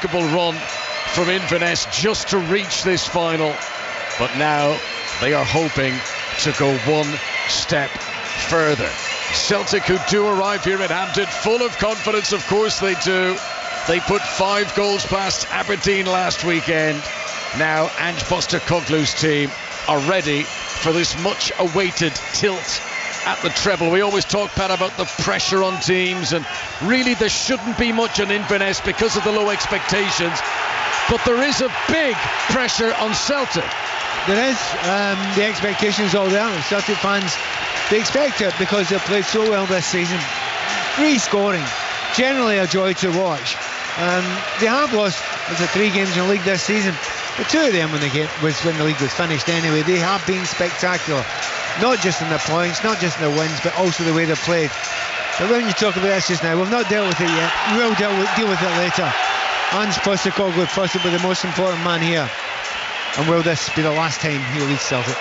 remarkable run from Inverness just to reach this final, but now they are hoping to go one step further. Celtic, who do arrive here at Hampden full of confidence, of course they do. They put 5 goals past Aberdeen last weekend. Now Ange Postecoglou's team are ready for this much awaited tilt at the treble. We always talk, Pat, about the pressure on teams, and really there shouldn't be much on Inverness because of the low expectations, but there is a big pressure on Celtic. There is. The expectations all there. Celtic fans, they expect it because they've played so well this season. Free scoring, generally a joy to watch. They have lost 3 games in the league this season, but 2 of them when the league was finished anyway. They have been spectacular, not just in the points, not just in the wins, but also the way they've played. But when you talk about this just now, we've not dealt with it yet. We will deal with it later. Ange Postecoglou, possibly the most important man here. And will this be the last time he leads Celtic?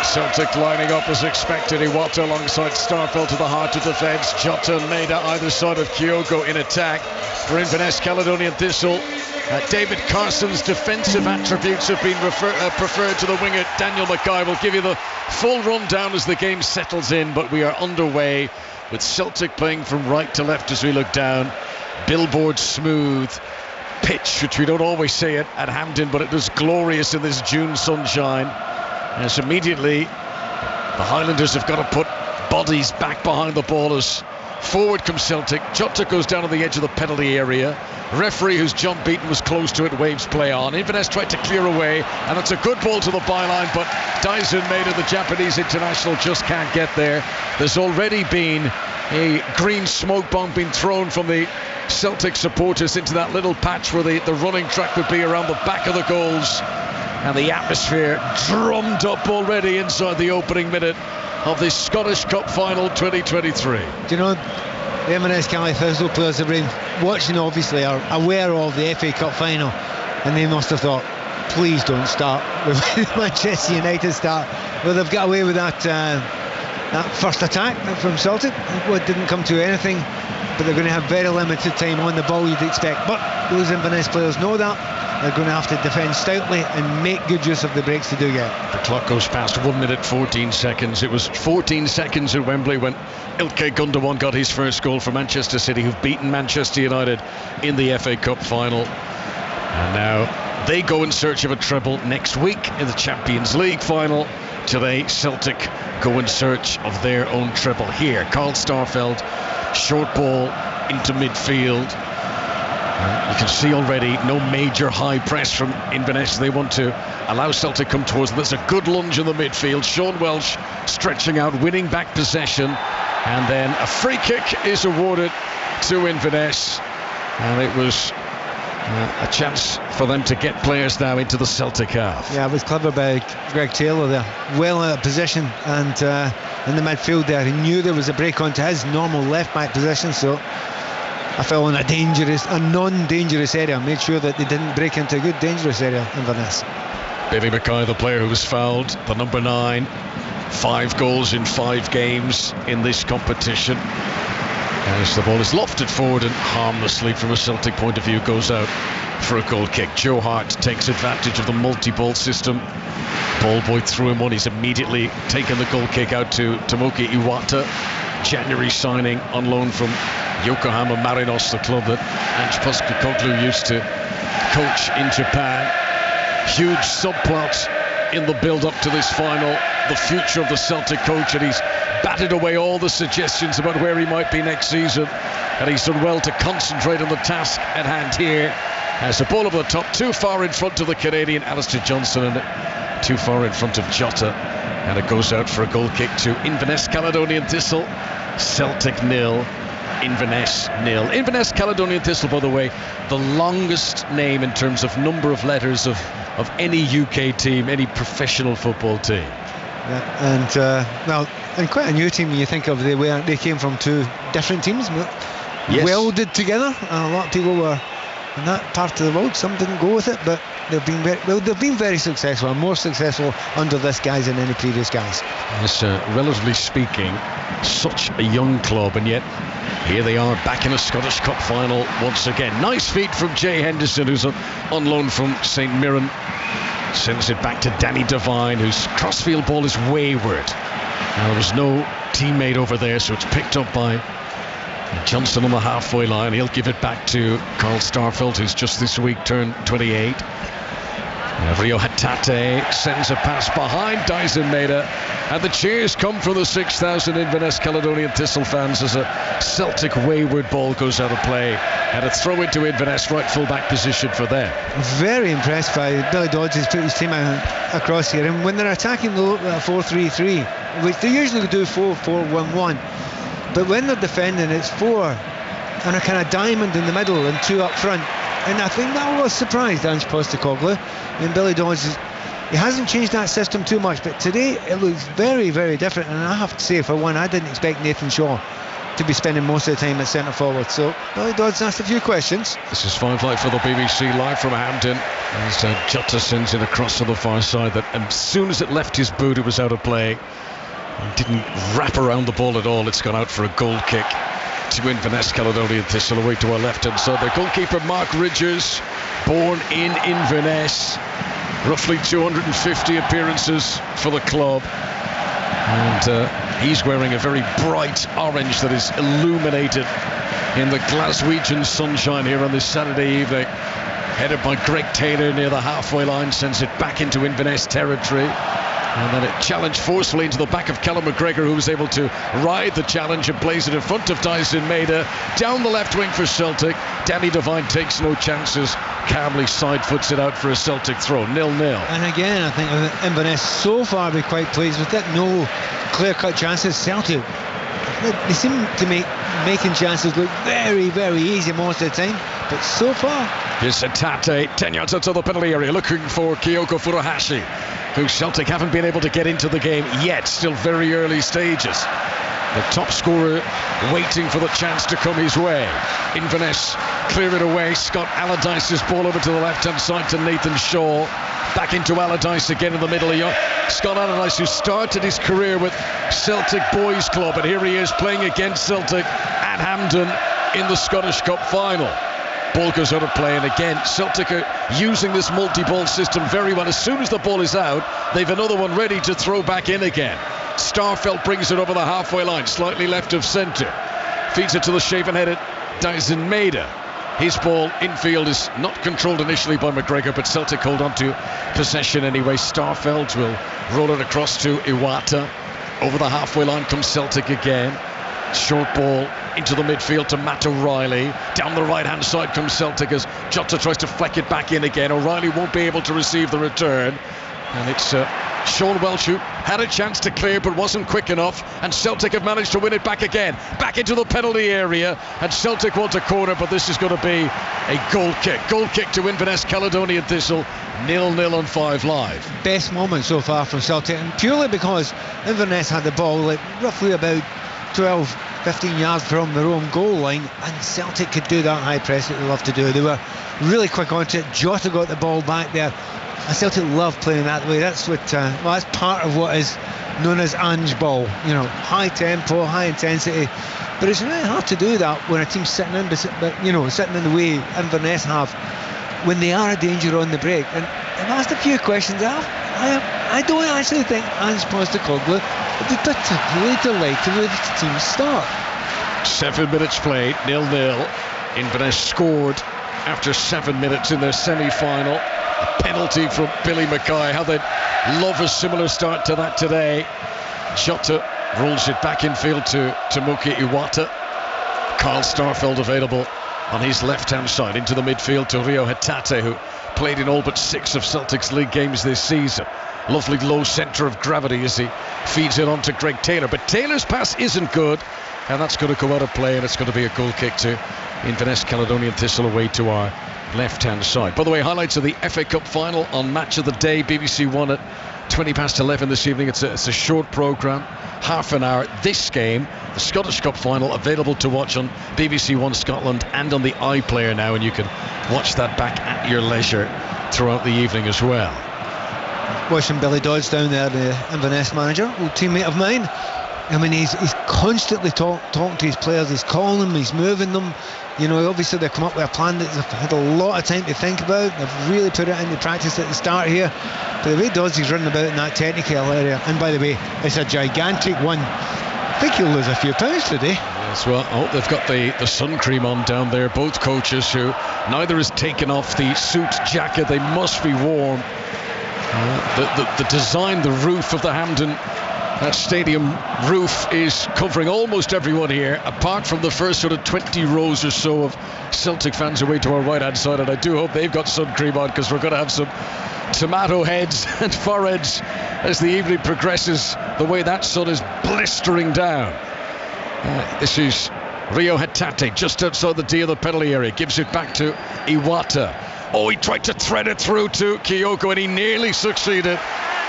Celtic lining up as expected. Iwata alongside Starfelt to the heart of defence. Jota and Maida either side of Kyogo in attack. For Inverness, Caledonian Thistle, David Carson's defensive attributes have been preferred to the winger Daniel Mackay. Will give you the full rundown as the game settles in, but we are underway with Celtic playing from right to left as we look down. Billboard smooth pitch, which we don't always say it at Hampden, but it was glorious in this June sunshine. And so immediately the Highlanders have got to put bodies back behind the ball as forward comes Celtic. Jota goes down on the edge of the penalty area. Referee, who's John Beaton, was close to it, waves play on. Inverness tried to clear away, and it's a good ball to the byline, but Daisen Maeda, the Japanese international, just can't get there. There's already been a green smoke bomb being thrown from the Celtic supporters into that little patch where the running track would be around the back of the goals, and the atmosphere drummed up already inside the opening minute of this Scottish Cup Final 2023. Do you know, the Inverness Caley Thistle players have been watching, obviously are aware of the FA Cup Final, and they must have thought, please don't start with Manchester United start. Well, they've got away with that first attack from Celtic. It didn't come to anything, but they're going to have very limited time on the ball, you'd expect. But those Inverness players know that. They're going to have to defend stoutly and make good use of the breaks to do get. The clock goes past 1 minute 14 seconds. It was 14 seconds at Wembley when Ilkay Gundogan got his first goal for Manchester City, who've beaten Manchester United in the FA Cup final. And now they go in search of a treble next week in the Champions League final. Today, Celtic go in search of their own treble here. Carl Starfelt, short ball into midfield. You can see already no major high press from Inverness. They want to allow Celtic to come towards them. There's a good lunge in the midfield. Sean Welsh stretching out, winning back possession, and then a free kick is awarded to Inverness, and it was a chance for them to get players now into the Celtic half. Yeah, it was clever by Greg Taylor there, well out of position, and in the midfield there he knew there was a break onto his normal left back position, so I fell in a non-dangerous area, made sure that they didn't break into a good dangerous area, Inverness. Billy Mackay, the player who was fouled, the number 9, 5 goals in 5 games in this competition. As the ball is lofted forward and harmlessly from a Celtic point of view goes out for a goal kick. Joe Hart takes advantage of the multi-ball system. Ball boy threw him on. He's immediately taken the goal kick out to Tomoki Iwata, January signing on loan from Yokohama Marinos, the club that Ange Postecoglou used to coach in Japan. Huge subplot in the build-up to this final. The future of the Celtic coach, and he's batted away all the suggestions about where he might be next season, and he's done well to concentrate on the task at hand here. As the ball over the top, too far in front of the Canadian Alistair Johnson and too far in front of Jota, and it goes out for a goal kick to Inverness Caledonian Thistle. Celtic 0, Inverness 0. Inverness Caledonian Thistle, by the way, the longest name in terms of number of letters of any UK team, any professional football team. Yeah, and quite a new team when you think of they came from 2 different teams, yes, welded together, and a lot of people were in that part of the world. Some didn't go with it, but they've been very successful, and more successful under this guys than any previous guys. Yes, relatively speaking, such a young club, and yet Here they are back in a Scottish Cup final once again. Nice feed from Jay Henderson, who's on loan from St Mirren. Sends it back to Danny Devine, whose crossfield ball is wayward. Now there's no teammate over there, so it's picked up by Johnson on the halfway line. He'll give it back to Carl Starfelt, who's just this week turned 28. Rio Hatate sends a pass behind Dyson Maeda, and the cheers come from the 6,000 Inverness Caledonian Thistle fans as a Celtic wayward ball goes out of play, and a throw into Inverness right full-back position for them. Very impressed by Billy Dodds has put his team across here, and when they're attacking the 4-3-3, which they usually do 4-4-1-1, but when they're defending it's 4 and a kind of diamond in the middle and 2 up front. And I think that was surprised Ange Postecoglou. And Billy Dodds, he hasn't changed that system too much, but today it looks very, very different. And I have to say, for one, I didn't expect Nathan Shaw to be spending most of the time at centre forward. So Billy Dodds asked a few questions. This is Five Live for the BBC, live from Hampden. As Jota sends it across to the far side, that as soon as it left his boot, it was out of play. He didn't wrap around the ball at all. It's gone out for a goal kick to Inverness Caledonian Thistle away to our left-hand side. The goalkeeper Mark Ridgers, born in Inverness, roughly 250 appearances for the club, and he's wearing a very bright orange that is illuminated in the Glaswegian sunshine here on this Saturday evening. Headed by Greg Taylor near the halfway line, sends it back into Inverness territory. And then it challenged forcefully into the back of Callum McGregor, who was able to ride the challenge and plays it in front of Dyson Maeda. Down the left wing for Celtic. Danny Devine takes no chances. Calmly side foots it out for a Celtic throw. 0-0. And again, I think Inverness so far be quite pleased with it. No clear-cut chances. Celtic, they seem to making chances look very, very easy most of the time. But so far... Here's Hatate, 10 yards outside the penalty area, looking for Kyoko Furuhashi, who Celtic haven't been able to get into the game yet, still very early stages. The top scorer waiting for the chance to come his way. Inverness clear it away. Scott Allardyce's ball over to the left-hand side to Nathan Shaw. Back into Allardyce again in the middle. Scott Allardyce, who started his career with Celtic Boys Club, and here he is playing against Celtic at Hampden in the Scottish Cup final. Ball goes out of play, and again Celtic are using this multi-ball system very well. As soon as the ball is out, they've another one ready to throw back in again. Starfelt brings it over the halfway line, slightly left of centre, feeds it to the shaven-headed Dyson Maeda. His ball infield is not controlled initially by McGregor, but Celtic hold on to possession anyway. Starfelt will roll it across to Iwata. Over the halfway line comes Celtic again. Short ball into the midfield to Matt O'Reilly. Down the right-hand side comes Celtic as Jota tries to fleck it back in again. O'Reilly won't be able to receive the return. And it's Sean Welsh who had a chance to clear but wasn't quick enough. And Celtic have managed to win it back again. Back into the penalty area. And Celtic want a corner, but this is going to be a goal kick. Goal kick to Inverness Caledonian Thistle. 0-0 on Five Live. Best moment so far from Celtic, and purely because Inverness had the ball roughly about 12-15 yards from their own goal line, and Celtic could do that high press that they love to do. They were really quick onto it. Jota got the ball back there, and Celtic love playing that way. That's what that's part of what is known as Ange ball, high tempo, high intensity, but it's really hard to do that when a team's sitting in, sitting in the way Inverness have when they are a danger on the break. And I've asked a few questions. I don't actually think Ange Postecoglou would be particularly delighted with the team's start. 7 minutes played, 0-0. Inverness scored after 7 minutes in their semi-final. A penalty from Billy Mackay. How they'd love a similar start to that today. Jota rolls it back in field to Tomoki Iwata. Carl Starfelt available on his left-hand side into the midfield to Rio Hatate, who played in all but 6 of Celtic's league games this season. Lovely low centre of gravity as he feeds it on to Greg Taylor, but Taylor's pass isn't good, and that's going to go out of play, and it's going to be a goal kick to Inverness Caledonian Thistle away to our left-hand side. By the way, highlights of the FA Cup final on Match of the Day, BBC One at 11:20 this evening. It's a short programme, half an hour. This game, the Scottish Cup final, available to watch on BBC One Scotland and on the iPlayer now, and you can watch that back at your leisure throughout the evening as well. Watching Billy Dodds down there, the Inverness manager, old teammate of mine. I mean, he's constantly talking to his players. He's calling them, he's moving them. You know, obviously they've come up with a plan that they've had a lot of time to think about. They've really put it into practice at the start here. But the way he does, he's running about in that technical area. And by the way, it's a gigantic one. I think he'll lose a few pounds today. Yes, well, they've got the sun cream on down there. Both coaches, who neither has taken off the suit jacket. They must be warm. The design, the roof of the Hampden stadium roof is covering almost everyone here, apart from the first sort of 20 rows or so of Celtic fans away to our right hand side. And I do hope they've got sun cream on, because we're going to have some tomato heads and foreheads as the evening progresses, the way that sun is blistering down. This is Rio Hatate just outside the D of the penalty area, gives it back to Iwata. Oh, he tried to thread it through to Kyogo and he nearly succeeded.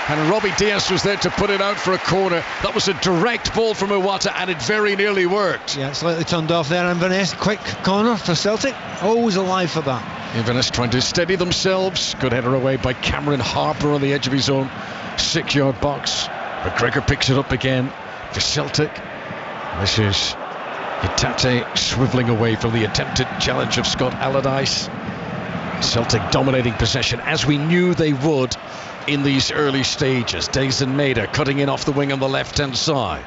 And Robbie Diaz was there to put it out for a corner. That was a direct ball from Iwata and it very nearly worked. Yeah, slightly turned off there. Inverness, quick corner for Celtic. Always alive for that. Inverness trying to steady themselves. Good header away by Cameron Harper on the edge of his own 6-yard box. McGregor picks it up again for Celtic. This is Hatate swivelling away from the attempted challenge of Scott Allardyce. Celtic dominating possession, as we knew they would in these early stages. Dayson Maida cutting in off the wing on the left-hand side.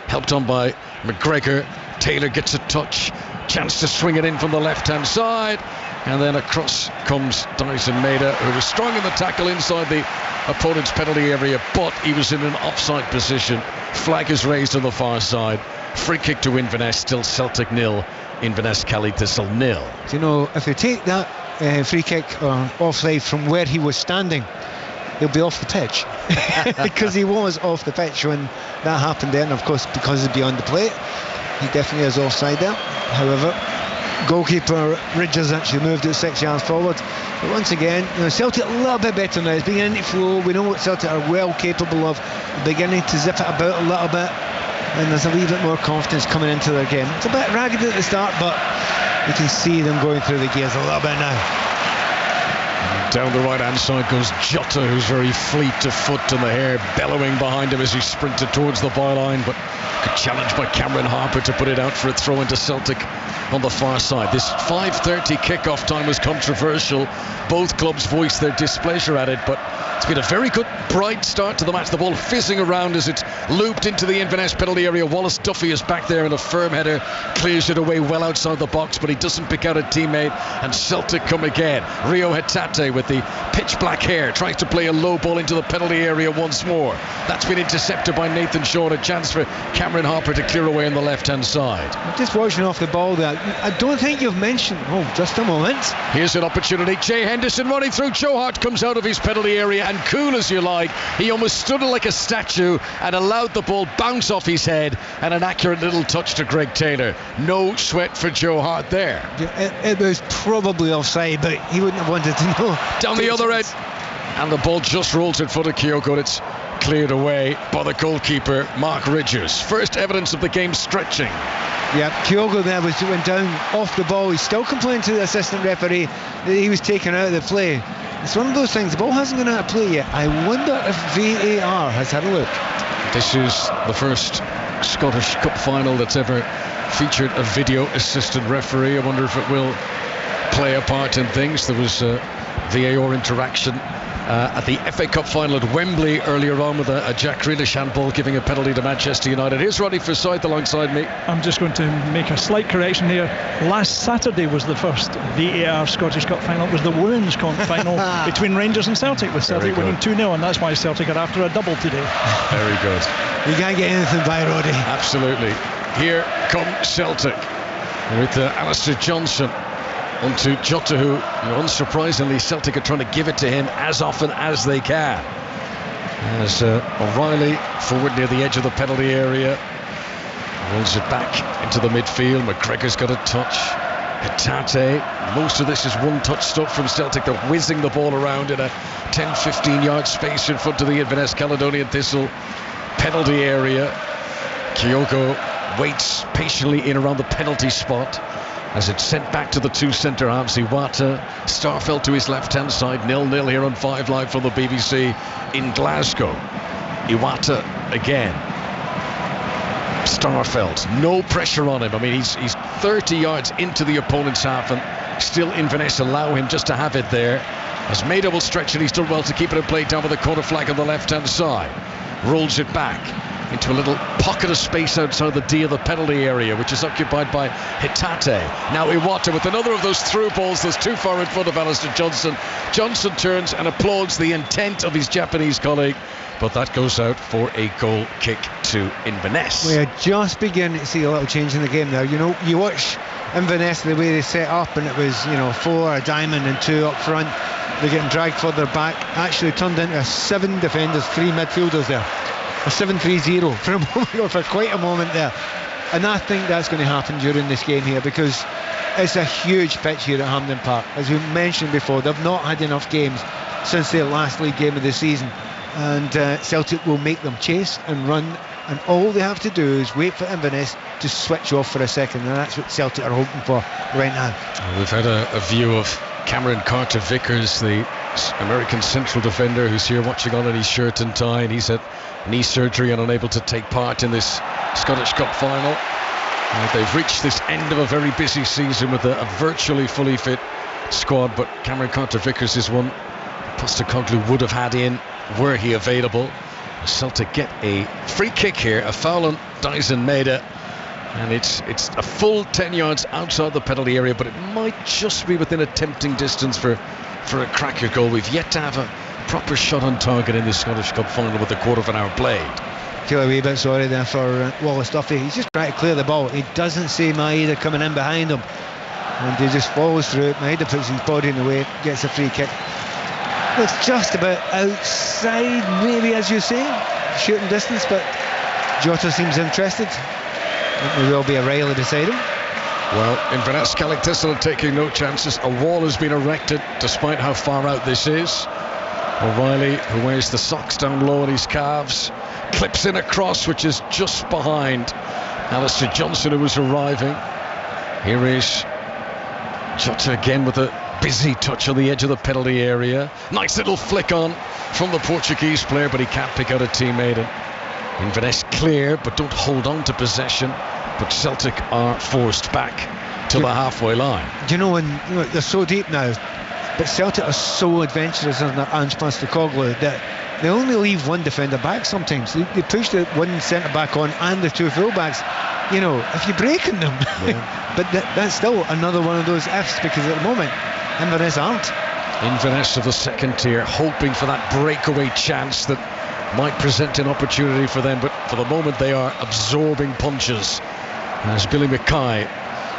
Helped on by McGregor. Taylor gets a touch. Chance to swing it in from the left-hand side. And then across comes Dayson Maida, who was strong in the tackle inside the opponent's penalty area, but he was in an offside position. Flag is raised on the far side. Free kick to Inverness, still Celtic 0, Inverness Cali Thistle 0. You know, if you take that free kick or offside from where he was standing, he'll be off the pitch. Because he was off the pitch when that happened there, and of course because he's beyond the plate, he definitely is offside there. However, goalkeeper Ridgers actually moved it 6 yards forward. But once again, you know, Celtic a little bit better now. It's beginning to flow. We know what Celtic are well capable of, beginning to zip it about a little bit, and there's a wee bit more confidence coming into their game. It's a bit ragged at the start, but you can see them going through the gears a little bit now. Down the right-hand side goes Jota, who's very fleet of foot, and the hair bellowing behind him as he sprinted towards the byline, but good challenge by Cameron Harper to put it out for a throw into Celtic on the far side. This 5:30 kickoff time was controversial. Both clubs voiced their displeasure at it, but it's been a very good, bright start to the match. The ball fizzing around as it's looped into the Inverness penalty area. Wallace Duffy is back there in a firm header, clears it away well outside the box, but he doesn't pick out a teammate, and Celtic come again. Rio Hatate with the pitch black hair tries to play a low ball into the penalty area once more. That's been intercepted by Nathan Shaw. A chance for Cameron Harper to clear away on the left-hand side. I'm just watching off the ball there. I don't think you've mentioned... Oh, just a moment. Here's an opportunity. Jay Henderson running through. Joe Hart comes out of his penalty area, and cool as you like, he almost stood like a statue and allowed the ball bounce off his head, and an accurate little touch to Greg Taylor. No sweat for Joe Hart there. It was probably offside, but he wouldn't have wanted to know. Down the other end, and the ball just rolls in front of Kyogo. It's cleared away by the goalkeeper Mark Ridgers. First evidence of the game stretching. Yeah, Kyogo there went down off the ball. He's still complaining to the assistant referee that he was taken out of the play. It's one of those things, the ball hasn't gone out of play yet. I wonder if VAR has had a look. This is the first Scottish Cup final that's ever featured a video assistant referee. I wonder if it will play a part in things. There was VAR interaction at the FA Cup final at Wembley earlier on with a Jack Grealish handball giving a penalty to Manchester United. Here's Roddy Forsyth alongside me. I'm just going to make a slight correction here. Last Saturday was the first VAR Scottish Cup final. It was the Women's Cup final between Rangers and Celtic, with Celtic winning 2-0, and that's why Celtic are after a double today. Very good. You can't get anything by Roddy. Absolutely. Here come Celtic with Alistair Johnson onto Jota, who, unsurprisingly, Celtic are trying to give it to him as often as they can. As O'Reilly forward near the edge of the penalty area, rolls it back into the midfield. McGregor's got a touch. Hatate, most of this is one-touch stuff from Celtic. They're whizzing the ball around in a 10-15 yard space in front of the Inverness Caledonian Thistle penalty area. Kyogo waits patiently in around the penalty spot as it's sent back to the two centre halves. Iwata, Starfelt to his left-hand side, 0-0 here on 5 Live from the BBC in Glasgow. Iwata again. Starfelt. No pressure on him. I mean, he's 30 yards into the opponent's half, and still Inverness allow him just to have it there. As Maida will stretch it, he's done well to keep it in play down with the corner flag on the left-hand side. Rolls it back into a little pocket of space outside the D of the penalty area, which is occupied by Hitate. Now Iwata with another of those through balls that's too far in front of Alistair Johnson. Johnson turns and applauds the intent of his Japanese colleague, but that goes out for a goal kick to Inverness. We are just beginning to see a little change in the game now. You know, you watch Inverness, the way they set up, and it was, 4, a diamond and 2 up front. They're getting dragged further back. Actually turned into 7 defenders, 3 midfielders there. A 7-3-0 for a moment, or for quite a moment there. And I think that's going to happen during this game here, because it's a huge pitch here at Hampden Park. As we mentioned before, they've not had enough games since their last league game of the season. And Celtic will make them chase and run, and all they have to do is wait for Inverness to switch off for a second, and that's what Celtic are hoping for right now. We've had a view of Cameron Carter-Vickers, the American central defender, who's here watching on in his shirt and tie, and he's had knee surgery and unable to take part in this Scottish Cup final. They've reached this end of a very busy season with a virtually fully fit squad, but Cameron Carter-Vickers is one Postecoglou would have had in were he available. Celtic get a free kick here, a foul on Dyson Maida, and it's a full 10 yards outside the penalty area, but it might just be within a tempting distance for a cracker goal. We've yet to have a proper shot on target in the Scottish Cup final with a quarter of an hour played. Feel a wee bit sorry there for Wallace Duffy. He's just trying to clear the ball. He doesn't see Maida coming in behind him, and he just follows through it. Maida puts his body in the way, gets a free kick. Looks just about outside, maybe, as you say, shooting distance, but Jota seems interested. There will be a Riley beside him. Well, Inverness Celtic Thistle are taking no chances. A wall has been erected despite how far out this is. O'Reilly, who wears the socks down low on his calves, clips in a cross which is just behind Alistair Johnson, who was arriving. Here is Jota again with a busy touch on the edge of the penalty area. Nice little flick on from the Portuguese player, but he can't pick out a teammate. And Inverness clear, but don't hold on to possession. But Celtic are forced back to the halfway line. Do you know when they're so deep now, but Celtic are so adventurous under Ange Postecoglou that they only leave one defender back sometimes. They push the one centre back on and the 2 full backs. If you're breaking them, yeah. But that's still another one of those ifs, because at the moment Inverness aren't. Inverness of the second tier, hoping for that breakaway chance that might present an opportunity for them, but for the moment they are absorbing punches. As Billy Mackay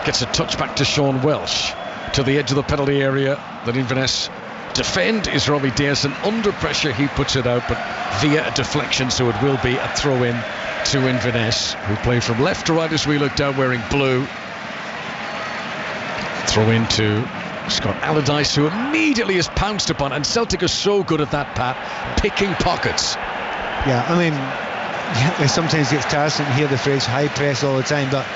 gets a touch back to Sean Welsh to the edge of the penalty area that Inverness defend is Robbie Diaz, and under pressure he puts it out, but via a deflection, so it will be a throw in to Inverness, who play from left to right as we look down wearing blue. Throw in to Scott Allardyce, who immediately is pounced upon, and Celtic are so good at that, Pat, picking pockets. Yeah, I mean, it sometimes gets tiresome to hear the phrase high press all the time, but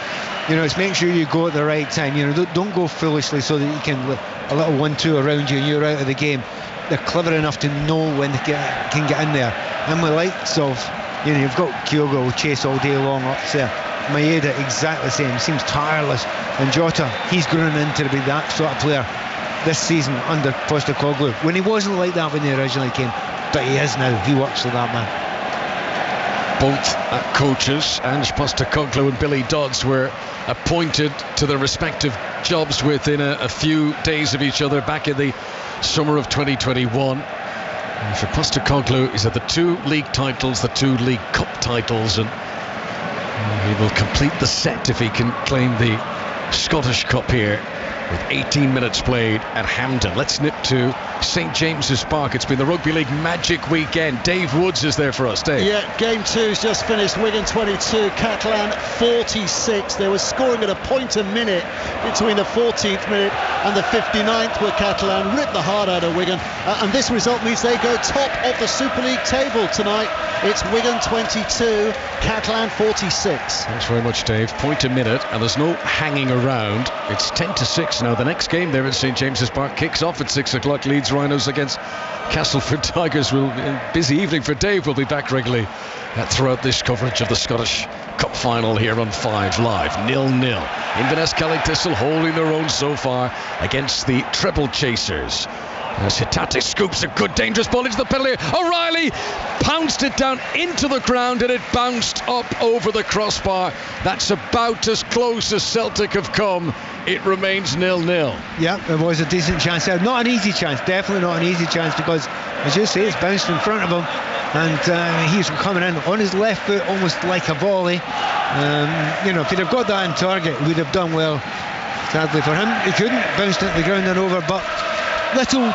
it's make sure you go at the right time. Don't go foolishly so that you can a little 1-2 around you and you're out of the game. They're clever enough to know when they can get in there, and with likes of you've got Kyogo will chase all day long up there. Maeda exactly the same, seems tireless, and Jota, he's grown into to be that sort of player this season under Postecoglou, when he wasn't like that when he originally came, but he is now. He works for that man. Both coaches, Ange Postecoglou and Billy Dodds, were appointed to their respective jobs within a few days of each other back in the summer of 2021. And for Postecoglou, he's had the 2 league titles, the 2 League Cup titles, and he will complete the set if he can claim the Scottish Cup here with 18 minutes played at Hampden. Let's nip to St James's Park. It's been the Rugby League magic weekend. Dave Woods is there for us. Dave. Yeah, game 2's just finished. Wigan 22, Catalan 46. There was scoring at a point a minute between the 14th minute and the 59th, where Catalan ripped the heart out of Wigan. And this result means they go top of the Super League table tonight. It's Wigan 22, Catalan 46. Thanks very much, Dave. Point a minute, and there's no hanging around. It's 10-6 now. The next game there at St James's Park kicks off at 6 o'clock. Leeds Leeds Rhinos against Castleford Tigers. Busy evening for Dave. We'll be back regularly throughout this coverage of the Scottish Cup final here on 5 Live. 0-0. Inverness Celtic Thistle holding their own so far against the treble chasers. As Hatate scoops a good dangerous ball into the penalty. O'Reilly pounced it down into the ground and it bounced up over the crossbar. That's about as close as Celtic have come. It remains 0-0. Yeah, it was a decent chance there. Not an easy chance, definitely not an easy chance, because as you say, it's bounced in front of him and he's coming in on his left foot almost like a volley. If he'd have got that on target, he would have done well. Sadly for him, he couldn't. Bounced it to the ground and over, but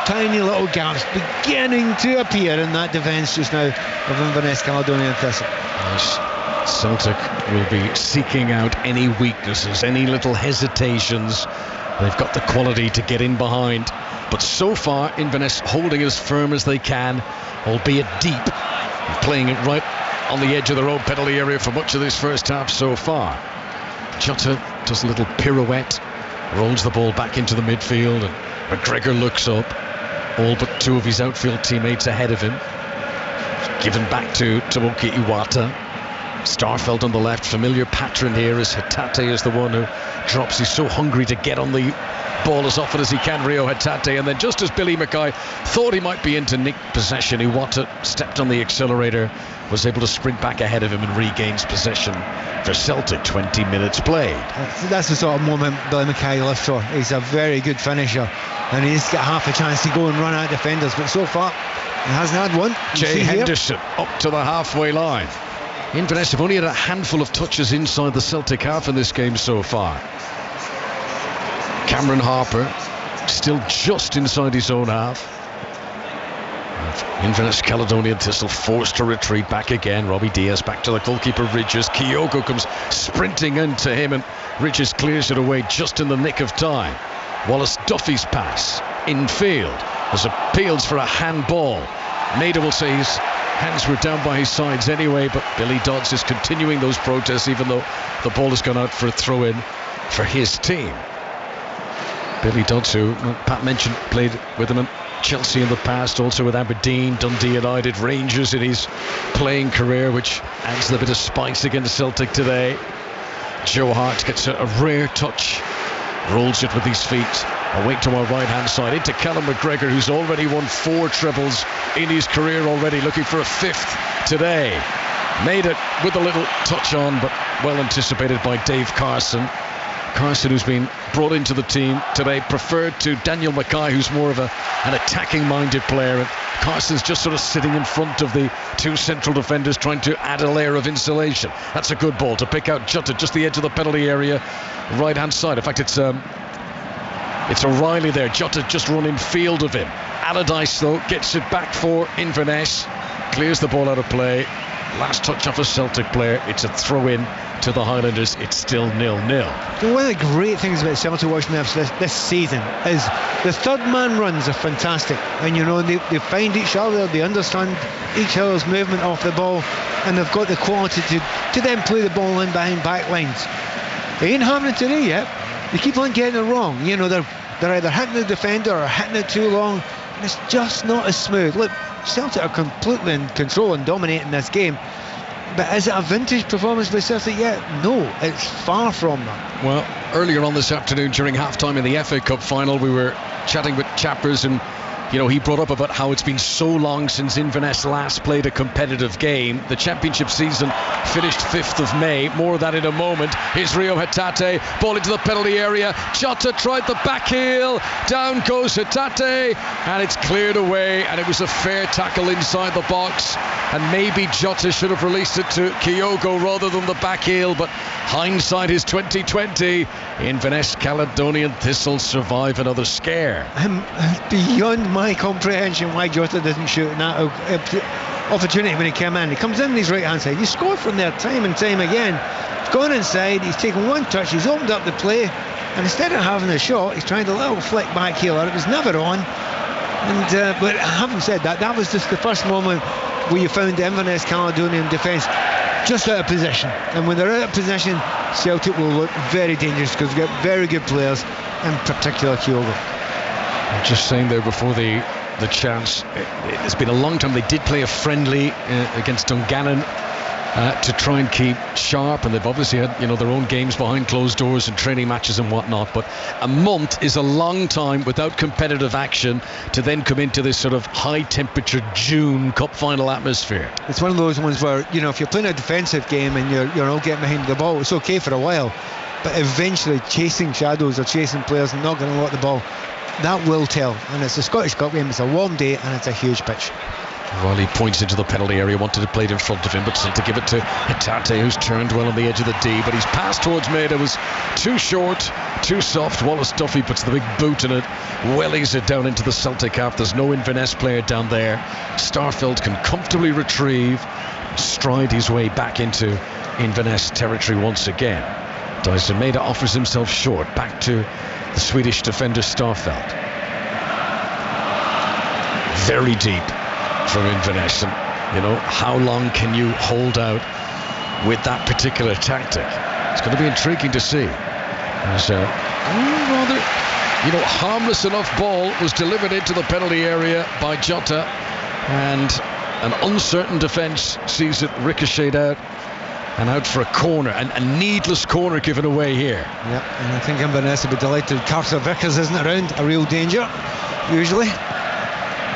tiny little gaps beginning to appear in that defence just now of Inverness Caledonian Thistle. Yes. Celtic will be seeking out any weaknesses, any little hesitations. They've got the quality to get in behind, but so far Inverness holding it as firm as they can, albeit deep, and playing it right on the edge of their own penalty area for much of this first half so far. Jota does a little pirouette, rolls the ball back into the midfield, and McGregor looks up, all but 2 of his outfield teammates ahead of him. Given back to Tomoki Iwata. Starfelt on the left, familiar pattern here as Hatate is the one who drops. He's so hungry to get on the ball as often as he can, Rio Hatate, and then just as Billy Mackay thought he might be in to nick possession, Iwata stepped on the accelerator, was able to sprint back ahead of him and regains possession for Celtic. 20 minutes played. That's the sort of moment Billy Mackay lives for. He's a very good finisher and he's got half a chance to go and run at defenders, but so far he hasn't had one. Jay Henderson up to the halfway line. Inverness have only had a handful of touches inside the Celtic half in this game so far. Cameron Harper still just inside his own half. Inverness Caledonian Thistle forced to retreat back again. Robbie Diaz back to the goalkeeper Ridges. Kyogo comes sprinting into him and Ridges clears it away just in the nick of time. Wallace Duffy's pass infield. There's appeals for a handball. Maida will say his hands were down by his sides anyway, but Billy Dodds is continuing those protests even though the ball has gone out for a throw-in for his team. Billy Dodds, who Pat mentioned, played with him at Chelsea in the past, also with Aberdeen, Dundee United, Rangers in his playing career, which adds a bit of spice against Celtic today. Joe Hart gets a rare touch, rolls it with his feet away to our right hand side into Callum McGregor, who's already won 4 trebles in his career already, looking for a 5th today. Made it with a little touch on, but well anticipated by Dave Carson, who's been brought into the team today, preferred to Daniel Mackay, who's more of an attacking minded player, and Carson's just sort of sitting in front of the 2 central defenders trying to add a layer of insulation. That's a good ball to pick out Jota, just the edge of the penalty area, right hand side. In fact, it's O'Reilly there. Jota just run in field of him. Allardyce though gets it back for Inverness, clears the ball out of play. Last touch off a Celtic player. It's a throw-in to the Highlanders. It's still 0-0. One of the great things about Celtic watching this season is the third man runs are fantastic, and they find each other, they understand each other's movement off the ball, and they've got the quality to then play the ball in behind back lines. It ain't happening today yet. They keep on getting it wrong. They're either hitting the defender or hitting it too long, and it's just not as smooth. Look, Celtic are completely in control and dominating this game, but is it a vintage performance by Celtic yet? No, it's far from that. Well, earlier on this afternoon during half-time in the FA Cup final, we were chatting with Chappers, and he brought up about how it's been so long since Inverness last played a competitive game. The championship season finished 5th of May. More of that in a moment. Here's Rio Hatate, ball into the penalty area. Jota tried the back heel. Down goes Hatate, and it's cleared away, and it was a fair tackle inside the box. And maybe Jota should have released it to Kyogo rather than the back heel, but hindsight is 2020. Inverness Caledonian Thistle survive another scare. Beyond my comprehension why Jota didn't shoot in that opportunity when he came in. He comes in his right hand side. He scored from there time and time again. He's gone inside, he's taken one touch, he's opened up the play, and instead of having a shot, he's trying a little flick back heel. It was never on. And but having said that, that was just the first moment where you found the Inverness Caledonian defence just out of position, and when they're out of position, Celtic will look very dangerous because they've got very good players, in particular Kyogo. I'm just saying there before the the chance. It's been a long time. They did play a friendly against Dungannon to try and keep sharp, and they've obviously had their own games behind closed doors and training matches and whatnot, but a month is a long time without competitive action to then come into this sort of high temperature June cup final atmosphere. It's one of those ones where if you're playing a defensive game and you're all getting behind the ball, it's okay for a while, but eventually chasing shadows or chasing players and not going to lock the ball, that will tell. And it's a Scottish Cup game, it's a warm day and it's a huge pitch. Riley points into the penalty area, wanted to play it in front of him, but to give it to Hatate, who's turned well on the edge of the D, but his pass towards Maida was too short, too soft. Wallace Duffy puts the big boot in it, wellies it down into the Celtic half. There's no Inverness player down there. Starfelt can comfortably retrieve, stride his way back into Inverness territory once again. Dyson Maida offers himself short, back to the Swedish defender Starfelt. Very deep from Inverness, and how long can you hold out with that particular tactic? It's going to be intriguing to see. As a rather harmless enough ball was delivered into the penalty area by Jota, and an uncertain defence sees it ricocheted out and out for a corner, and a needless corner given away here. Yeah, and I think Inverness will be delighted Carter Vickers isn't around, a real danger usually.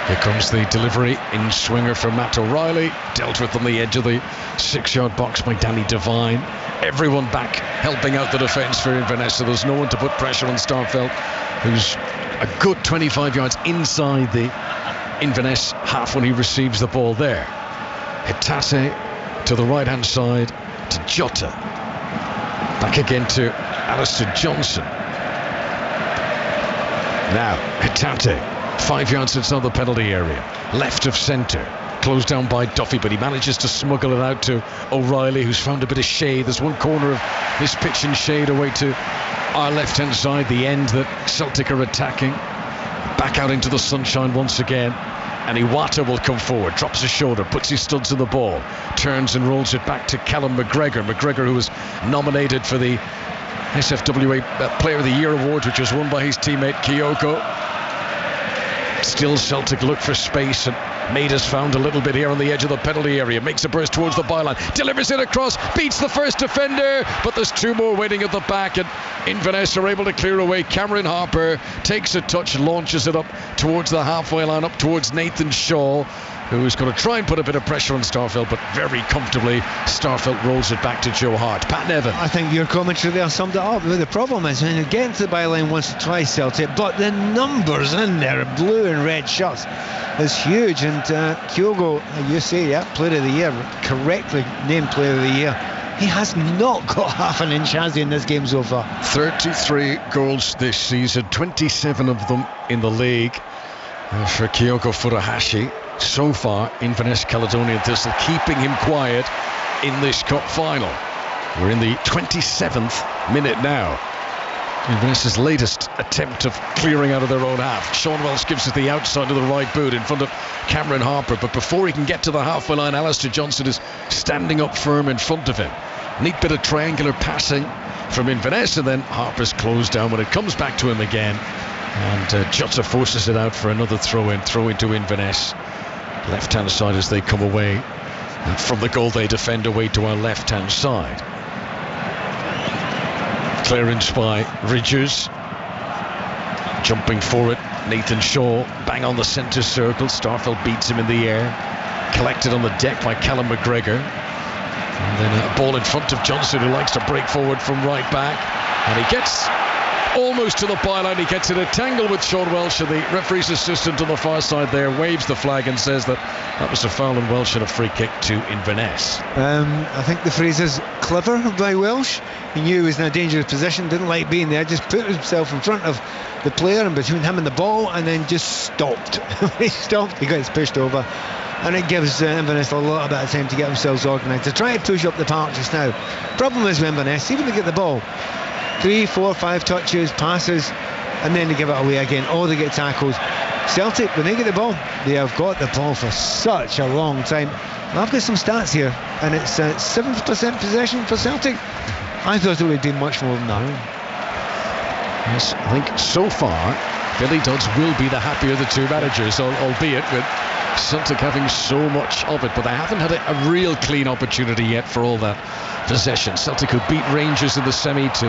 Here comes the delivery in swinger from Matt O'Reilly, dealt with on the edge of the 6-yard box by Danny Devine. Everyone back helping out the defence for Inverness, so there's no one to put pressure on Starfelt, who's a good 25 yards inside the Inverness half when he receives the ball there. Hatate to the right hand side to Jota, back again to Alistair Johnson. Now Hatate, 5 yards inside the penalty area, left of centre, closed down by Duffy, but he manages to smuggle it out to O'Reilly, who's found a bit of shade. There's one corner of this pitch in shade away to our left hand side, the end that Celtic are attacking. Back out into the sunshine once again, and Iwata will come forward, drops his shoulder, puts his studs in the ball, turns and rolls it back to Callum McGregor, who was nominated for the SFWA Player of the Year award, which was won by his teammate Kyogo. Still Celtic look for space, and Maida's found a little bit here on the edge of the penalty area, makes a burst towards the byline, delivers it across, beats the first defender, but there's two more waiting at the back, and Inverness are able to clear away. Cameron Harper takes a touch, launches it up towards the halfway line, up towards Nathan Shaw, who's going to try and put a bit of pressure on Starfelt, but very comfortably Starfelt rolls it back to Joe Hart. Pat Nevin. I think your commentary there summed it up. The problem is when you get into the byline once or twice, Celtic, but the numbers in there, blue and red shirts, is huge. And Kyogo, you say, Player of the Year, correctly named Player of the Year. He has not got half an inch, has he, in this game so far? 33 goals this season, 27 of them in the league for Kyogo Furuhashi. So far, Inverness Caledonian Thistle keeping him quiet in this cup final. We're in the 27th minute now. Inverness's latest attempt of clearing out of their own half. Sean Welsh gives it the outside of the right boot in front of Cameron Harper, but before he can get to the halfway line, Alistair Johnson is standing up firm in front of him. Neat bit of triangular passing from Inverness, and then Harper's closed down when it comes back to him again, and Jota forces it out for another throw into Inverness. Left hand side as they come away from the goal, they defend away to our left hand side. Clearance by Ridgers, jumping for it, Nathan Shaw bang on the centre circle. Starfelt beats him in the air, collected on the deck by Callum McGregor, and then a ball in front of Johnson, who likes to break forward from right back, and he gets almost to the byline. He gets in a tangle with Sean Welsh, and the referee's assistant on the far side there waves the flag and says that was a foul on Welsh and a free kick to Inverness. I think the phrase is clever by Welsh. He knew he was in a dangerous position, didn't like being there, just put himself in front of the player and between him and the ball, and then just stopped. He stopped, he gets pushed over, and it gives Inverness a lot of bit of time to get themselves organised, to try and push up the park just now. Problem is with Inverness, even to get the ball, 3, 4, 5 touches, passes, and then they give it away again, or they get tackles. Celtic, when they get the ball, they have got the ball for such a long time. I've got some stats here, and it's 7% possession for Celtic. I thought it would be much more than that. Yes, I think so far Billy Dodds will be the happier of the two managers, albeit with Celtic having so much of it, but they haven't had a real clean opportunity yet for all that possession. Celtic who beat Rangers in the semi to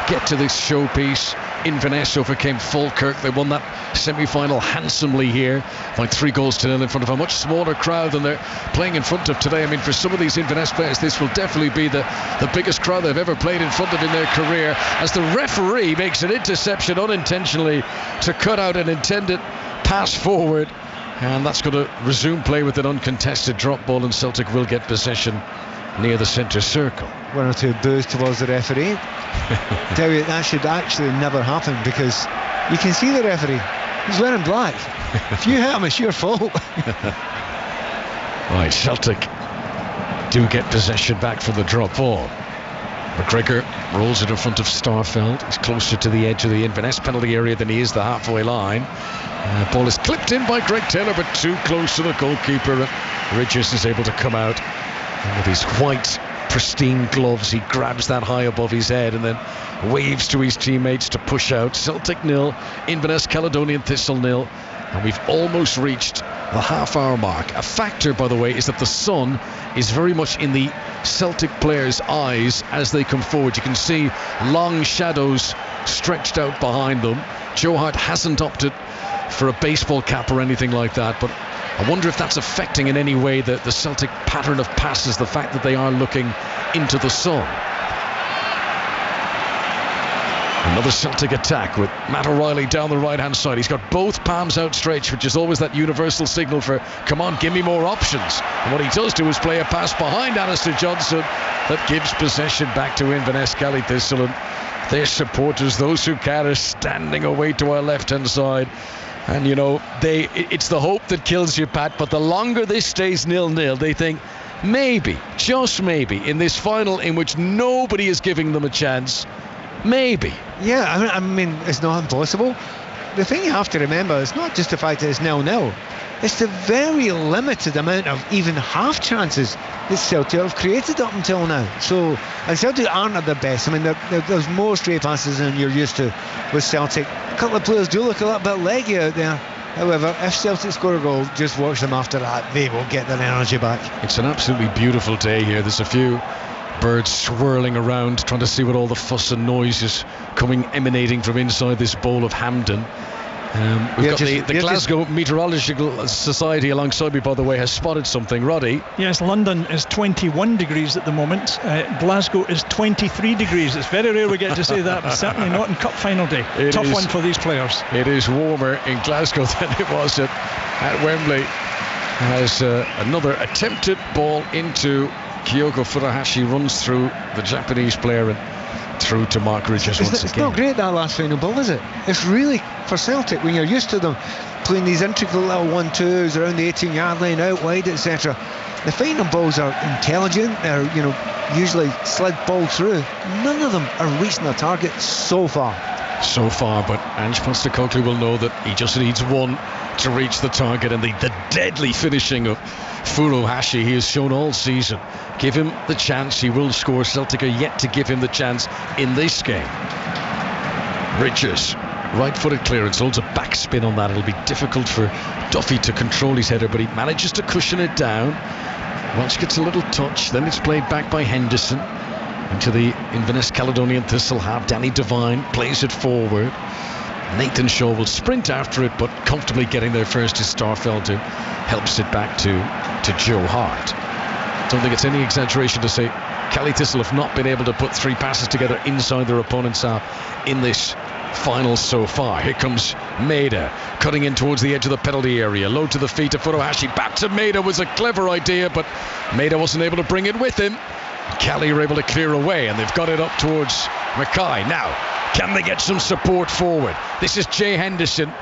get to this showpiece. Inverness overcame Falkirk. They won that semi-final handsomely here by 3-0 in front of a much smaller crowd than they're playing in front of today. I mean, for some of these Inverness players, this will definitely be the biggest crowd they've ever played in front of in their career, as the referee makes an interception unintentionally to cut out an intended pass forward, and that's going to resume play with an uncontested drop ball, and Celtic will get possession near the centre circle. One or two boos towards the referee. Tell you, that should actually never happen, because you can see the referee. He's wearing black. If you hit him, it's your fault. Right, Celtic do get possession back from the drop ball. McGregor rolls it in front of Starfelt. He's closer to the edge of the Inverness penalty area than he is the halfway line. Ball is clipped in by Greg Taylor, but too close to the goalkeeper. Ridges is able to come out. And with his white, pristine gloves, he grabs that high above his head and then waves to his teammates to push out. Celtic 0, Inverness Caledonian Thistle 0. And we've almost reached the half-hour mark. A factor, by the way, is that the sun is very much in the Celtic players' eyes as they come forward. You can see long shadows stretched out behind them. Joe Hart hasn't opted for a baseball cap or anything like that, but I wonder if that's affecting in any way the Celtic pattern of passes, the fact that they are looking into the sun. Another Celtic attack with Matt O'Reilly down the right-hand side. He's got both palms outstretched, which is always that universal signal for, come on, give me more options. And what he does do is play a pass behind Alistair Johnson that gives possession back to Inverness Cali Thistle. And their supporters, those who can, are standing away to our left-hand side. And, you know, it's the hope that kills you, Pat, but the longer this stays 0-0, they think, maybe, just maybe, in this final in which nobody is giving them a chance, maybe. Yeah, I mean, it's not impossible. The thing you have to remember is not just the fact that it's 0-0. It's the very limited amount of even half chances that Celtic have created up until now. So, and Celtic aren't at their best. I mean, there's more stray passes than you're used to with Celtic. A couple of players do look a little bit leggy out there. However, if Celtic score a goal, just watch them after that. They will get their energy back. It's an absolutely beautiful day here. There's a few birds swirling around, trying to see what all the fuss and noise is emanating from inside this bowl of Hampden. We've got the Glasgow Meteorological Society alongside me, by the way, has spotted something. Roddy? Yes, London is 21 degrees at the moment. Glasgow is 23 degrees. It's very rare we get to say that, but certainly not in cup final day. Tough one for these players. It is warmer in Glasgow than it was at Wembley. As another attempted ball into Kyogo Furuhashi, runs through the Japanese player and through to Mark Ridges once again. It's not great, that last final ball, is it? It's really, for Celtic, when you're used to them playing these intricate little 1-2s around the 18-yard line, out wide, etc. The final balls are intelligent. They're, usually slid ball through. None of them are reaching their target so far. But Ange Postecoglou will know that he just needs one to reach the target, and the deadly finishing of Furuhashi he has shown all season. Give him the chance, he will score. Celtic are yet to give him the chance in this game. Ridges, right-footed clearance, loads of backspin on that. It'll be difficult for Duffy to control his header, but he manages to cushion it down. Welsh gets a little touch, then it's played back by Henderson into the Inverness Caledonian Thistle half. Danny Devine plays it forward. Nathan Shaw will sprint after it, but comfortably getting there first is Starfelt, who helps it back to Joe Hart. Don't think it's any exaggeration to say Cali Thistle have not been able to put three passes together inside their opponent's half in this final so far. Here comes Maida, cutting in towards the edge of the penalty area. Low to the feet of Furuhashi. Back to Maida was a clever idea, but Maida wasn't able to bring it with him. Cali are able to clear away, and they've got it up towards Mackay. Now, can they get some support forward? This is Jay Henderson.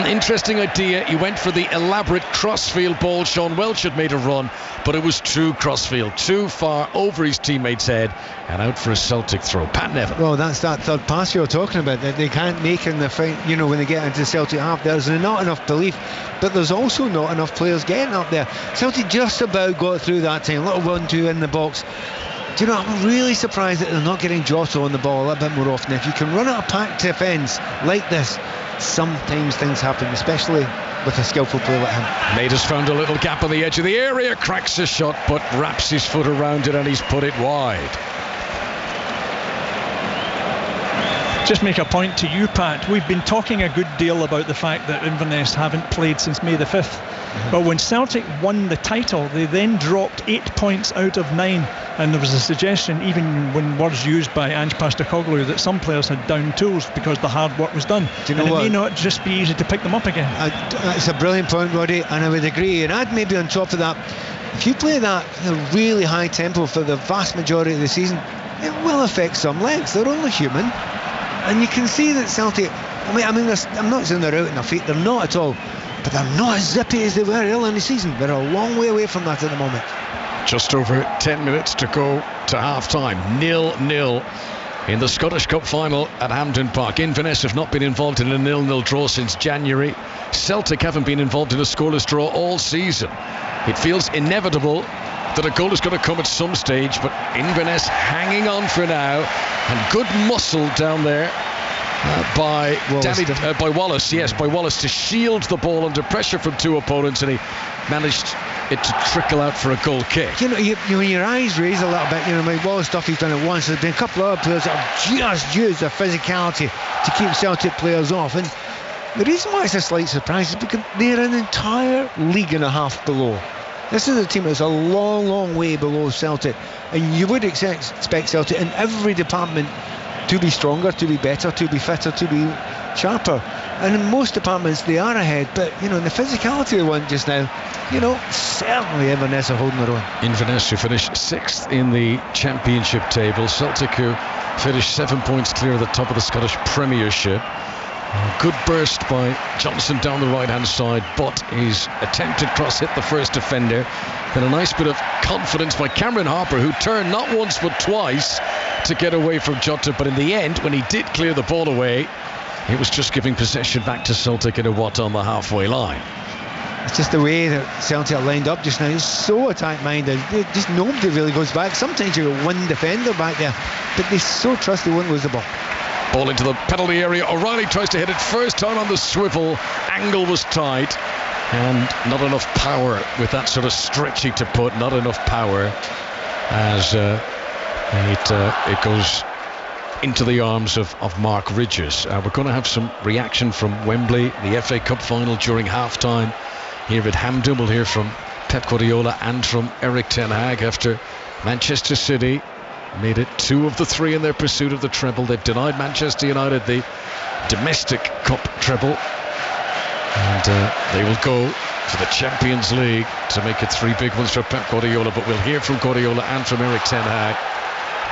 Interesting idea. He went for the elaborate crossfield ball. Sean Welch had made a run, but it was too crossfield, too far over his teammate's head, and out for a Celtic throw. Pat Nevin. Well, that's that third pass you're talking about that they can't make in the fight. When they get into the Celtic half, there's not enough belief, but there's also not enough players getting up there. Celtic just about got through that time. Little 1-2 in the box. Do you know, I'm really surprised that they're not getting Jota on the ball a little bit more often. If you can run at a packed defence like this, sometimes things happen, especially with a skillful player like him. Maida's found a little gap on the edge of the area, cracks a shot, but wraps his foot around it and he's put it wide. Just make a point to you, Pat. We've been talking a good deal about the fact that Inverness haven't played since May the 5th. But when Celtic won the title, they then dropped 8 points out of 9. And there was a suggestion, even when words used by Ange Postecoglou, that some players had down tools because the hard work was done. Do you know and it what? may not just be easy to pick them up again. It's a brilliant point, Roddy, and I would agree. And I'd maybe on top of that, if you play that really high tempo for the vast majority of the season, it will affect some legs. They're only human. And you can see that Celtic, I mean, I'm not saying they're out on their feet, they're not at all, but they're not as zippy as they were early in the season. They're a long way away from that at the moment. Just over 10 minutes to go to half-time. 0-0 in the Scottish Cup final at Hampden Park. Inverness have not been involved in a 0-0 draw since January. Celtic haven't been involved in a scoreless draw all season. It feels inevitable that a goal is going to come at some stage, but Inverness hanging on for now, and good muscle down there by Wallace. Yes, by Wallace to shield the ball under pressure from two opponents, and he managed it to trickle out for a goal kick. You know, when your eyes raise a little bit, you know, like Wallace stuff he's done it once. There's been a couple of other players that have just used their physicality to keep Celtic players off, and the reason why it's a slight surprise is because they're an entire league and a half below. This is a team that's a long, long way below Celtic, and you would expect Celtic in every department to be stronger, to be better, to be fitter, to be sharper. And in most departments they are ahead, but you know, in the physicality they want just now, you know, certainly Inverness are holding their own. Inverness, who finished 6th in the championship table. Celtic, who finished 7 points clear at the top of the Scottish Premiership. Good burst by Johnson down the right hand side, but his attempted cross hit the first defender. Then a nice bit of confidence by Cameron Harper, who turned not once but twice to get away from Jota, but in the end, when he did clear the ball away, it was just giving possession back to Celtic in a Watt on the halfway line. It's just the way that Celtic are lined up just now. It's so attack-minded. Just nobody really goes back. Sometimes you get one defender back there, but they so trust they won't lose the ball. Ball into the penalty area. O'Reilly tries to hit it first time on the swivel. Angle was tight, and not enough power with that sort of stretchy to put. Not enough power as it goes into the arms of Mark Ridges. We're going to have some reaction from Wembley, the FA Cup final during half-time here at Hampden. We'll hear from Pep Guardiola and from Eric Ten Hag after Manchester City made it 2 of the 3 in their pursuit of the treble. They've denied Manchester United the domestic cup treble, and they will go for the Champions League to make it 3 big ones for Pep Guardiola. But we'll hear from Guardiola and from Eric Ten Hag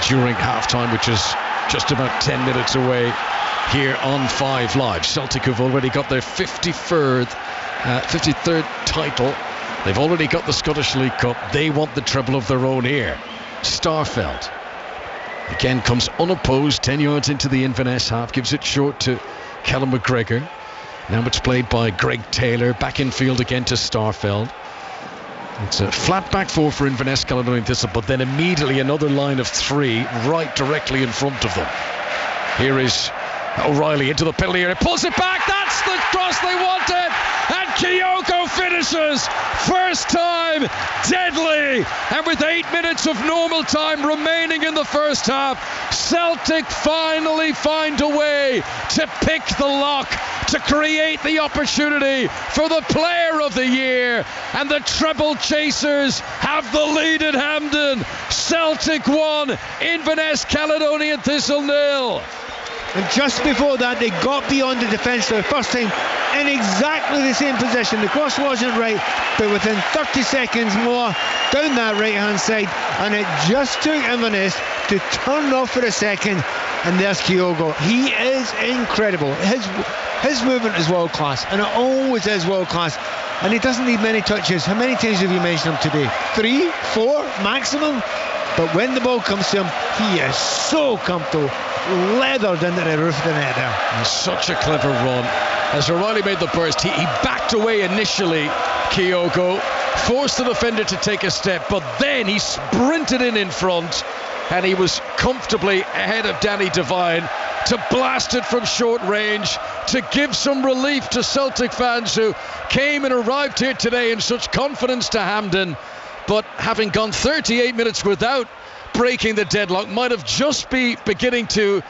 during half-time, which is just about 10 minutes away here on 5 Live. Celtic, who've already got their 53rd title. They've already got the Scottish League Cup. They want the treble of their own here. Starfelt again comes unopposed, 10 yards into the Inverness half, gives it short to Callum McGregor. Now it's played by Greg Taylor, back in field again to Starfelt. It's a flat back 4 for Inverness Caledonian Thistle, but then immediately another line of 3 right directly in front of them. Here is O'Reilly into the penalty area, pulls it back. That's the cross they wanted, and Kyogo finishes. First time, deadly, and with 8 minutes of normal time remaining in the first half, Celtic finally find a way to pick the lock, to create the opportunity for the player of the year, and the treble chasers have the lead at Hampden. Celtic 1, Inverness Caledonian Thistle 0. And just before that, they got beyond the defence for the first time in exactly the same position. The cross wasn't right, but within 30 seconds more down that right-hand side, and it just took Inverness to turn off for a second, and there's Kyogo. He is incredible. His movement is world class, and it always is world class, and he doesn't need many touches. How many times have you mentioned him today? 3, 4 maximum? But when the ball comes to him, he is so comfortable, leathered into the roof of the net there. And such a clever run. As O'Reilly made the burst, he backed away initially, Kyogo, forced the defender to take a step, but then he sprinted in front, and he was comfortably ahead of Danny Devine to blast it from short range, to give some relief to Celtic fans who came and arrived here today in such confidence to Hampden, but having gone 38 minutes without breaking the deadlock, might have just be beginning to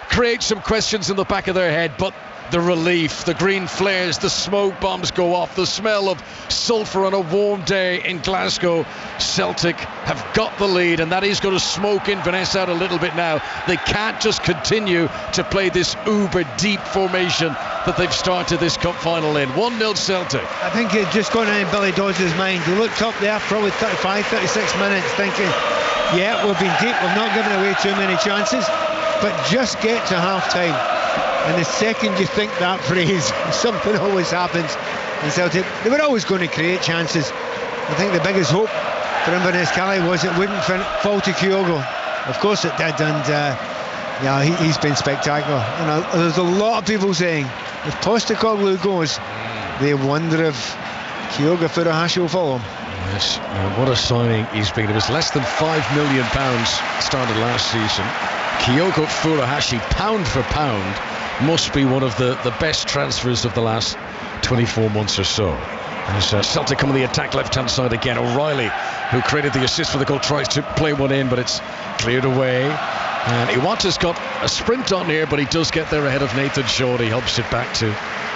create some questions in the back of their head. But the relief, the green flares, the smoke bombs go off, the smell of sulphur on a warm day in Glasgow. Celtic have got the lead, and that is going to smoke Inverness out a little bit now. They can't just continue to play this uber deep formation that they've started this cup final in. 1-0 Celtic. I think it's just gone in Billy Dodds' mind. He looked up there probably 35, 36 minutes thinking, yeah, we've been deep, we've not given away too many chances, but just get to half time. And the second you think that phrase, something always happens in Celtic. They were always going to create chances. I think the biggest hope for Inverness Cali was it wouldn't fall to Kyogo. Of course it did, and yeah, he's been spectacular. And there's a lot of people saying if Postecoglou goes, they wonder if Kyogo Furuhashi will follow him. Yes, what a signing he's been. It was less than £5 million started last season. Kyogo Furuhashi, pound for pound, must be one of the best transfers of the last 24 months or so. As Celtic come on the attack left-hand side again. O'Reilly, who created the assist for the goal, tries to play one in, but it's cleared away. And Iwata's got a sprint on here, but he does get there ahead of Nathan Shaw. He helps it back to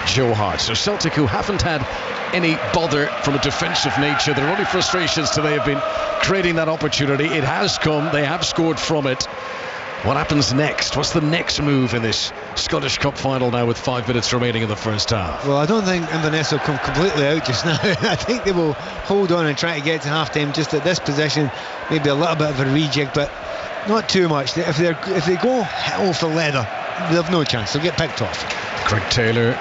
Joe Hart. So Celtic, who haven't had any bother from a defensive nature, their only frustrations today have been creating that opportunity. It has come. They have scored from it. What happens next? What's the next move in this Scottish Cup final now with 5 minutes remaining in the first half? Well, I don't think Inverness will come completely out just now. I think they will hold on and try to get to half-time just at this position. Maybe a little bit of a rejig, but not too much. If they go hell for leather, they'll have no chance. They'll get picked off. Craig Taylor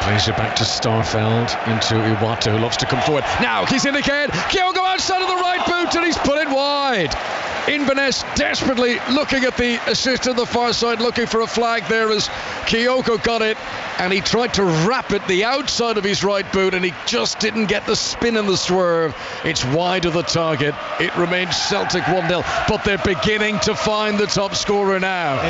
plays it back to Starfeld into Iwata, who loves to come forward. Now he's in again. Kyogo outside of the right boot, and he's put it wide. Inverness desperately looking at the assist on the far side, looking for a flag there as Kyogo got it, and he tried to wrap it the outside of his right boot, and he just didn't get the spin and the swerve. It's wide of the target. It remains Celtic 1-0, but they're beginning to find the top scorer now.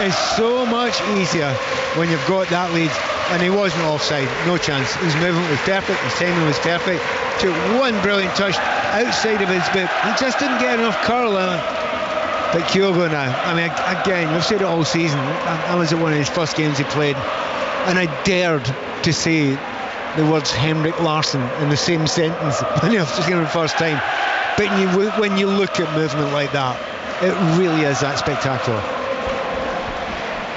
It's so much easier when you've got that lead, and he wasn't offside, no chance. His movement was perfect, his timing was perfect. Took one brilliant touch outside of his boot. He just didn't get enough curl in it. But Kyogo now, I mean, again, we've said it all season. I was at one of his first games he played, and I dared to say the words Henrik Larsson in the same sentence when he was just the first time. But when you look at movement like that, it really is that spectacular.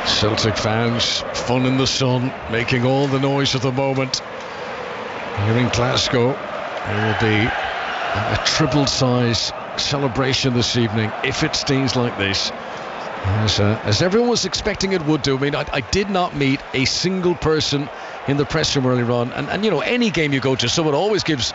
Celtic fans, fun in the sun, making all the noise of the moment. Here in Glasgow, there will be a triple size celebration this evening if it stays like this, as everyone was expecting it would do. I mean, I did not meet a single person in the press room earlier on, and you know, any game you go to, someone always gives,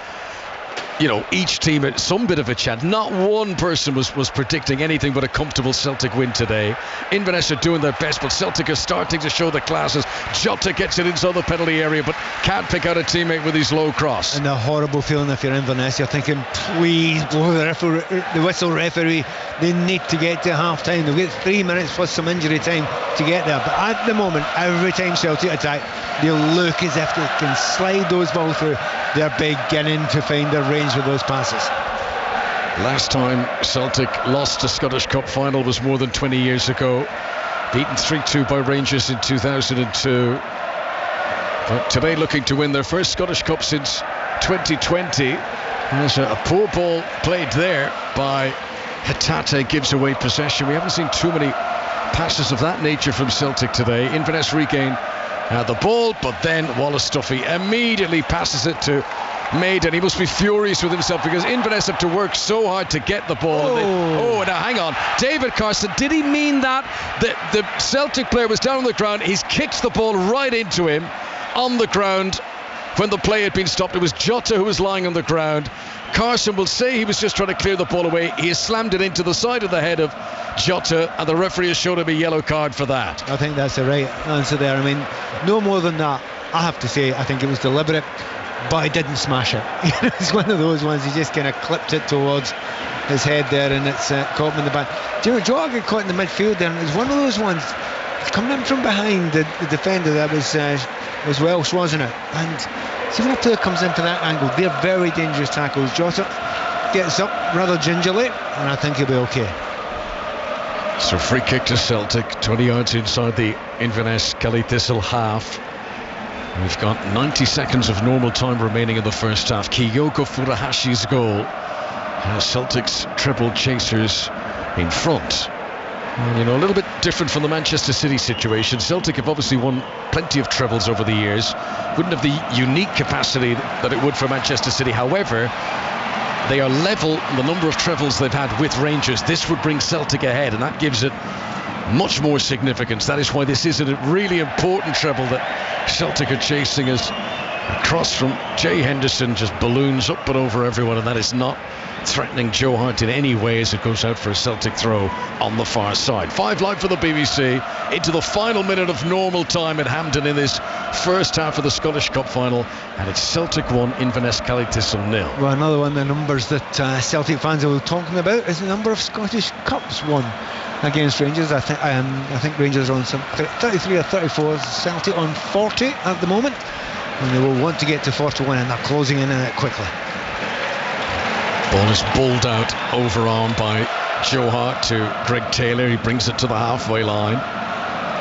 you know, each team some bit of a chance. Not one person was predicting anything but a comfortable Celtic win today. Inverness are doing their best, but Celtic are starting to show the classes. Jota gets it inside the penalty area, but can't pick out a teammate with his low cross. And the horrible feeling if you're Inverness, you're thinking, please blow the whistle, referee. They need to get to half time. They'll get 3 minutes plus some injury time to get there. But at the moment, every time Celtic attack, they look as if they can slide those balls through. They're beginning to find their range with those passes. Last time Celtic lost a Scottish Cup final was more than 20 years ago, beaten 3-2 by Rangers in 2002. But today looking to win their first Scottish Cup since 2020. There's a poor ball played there by Hatate, gives away possession. We haven't seen too many passes of that nature from Celtic today. Inverness regain the ball, but then Wallace Duffy immediately passes it to Maiden. He must be furious with himself because Inverness have to work so hard to get the ball. Now hang on, David Carson, did he mean that the Celtic player was down on the ground? He's kicked the ball right into him on the ground when the play had been stopped. It was Jota who was lying on the ground. Carson will say he was just trying to clear the ball away. He has slammed it into the side of the head of Jota, and the referee has shown him a yellow card for that. I think that's the right answer there. I mean, no more than that. I have to say, I think it was deliberate, but he didn't smash it. It's one of those ones, he just kind of clipped it towards his head there, and it's caught him in the back. Do you know, Jota got caught in the midfield there, and it was one of those ones, coming in from behind the defender that was Welsh, wasn't it? And see, when a player comes in from that angle, they're very dangerous tackles. Jota gets up rather gingerly, and I think he'll be okay. So free kick to Celtic, 20 yards inside the Inverness Kelly Thistle half. We've got 90 seconds of normal time remaining in the first half. Kyogo Furahashi's goal has Celtic's treble chasers in front. And, a little bit different from the Manchester City situation. Celtic have obviously won plenty of trebles over the years. Wouldn't have the unique capacity that it would for Manchester City. However, they are level in the number of trebles they've had with Rangers. This would bring Celtic ahead, and that gives it much more significance. That is why this is a really important treble that Celtic are chasing, as a cross from Jay Henderson just balloons up and over everyone, and that is not threatening Joe Hart in any way as it goes out for a Celtic throw on the far side. 5 live for the BBC into the final minute of normal time at Hampden in this first half of the Scottish Cup final, and it's Celtic 1, Inverness Kelly Thistle 0. Well, another one of the numbers that Celtic fans are talking about is the number of Scottish Cups won against Rangers. I think Rangers are on some 33 or 34, Celtic on 40 at the moment, and they will want to get to 41, and they're closing in on it quickly. Ball is bowled out overarm by Joe Hart to Greg Taylor. He brings it to the halfway line.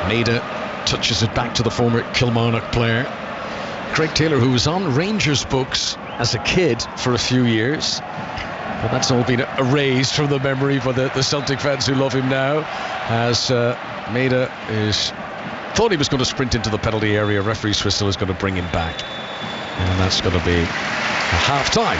Maida touches it back to the former Kilmarnock player. Greg Taylor, who was on Rangers books as a kid for a few years. But that's all been erased from the memory for the Celtic fans who love him now, as Maida thought he was going to sprint into the penalty area. Referee's whistle is going to bring him back, and that's going to be a half-time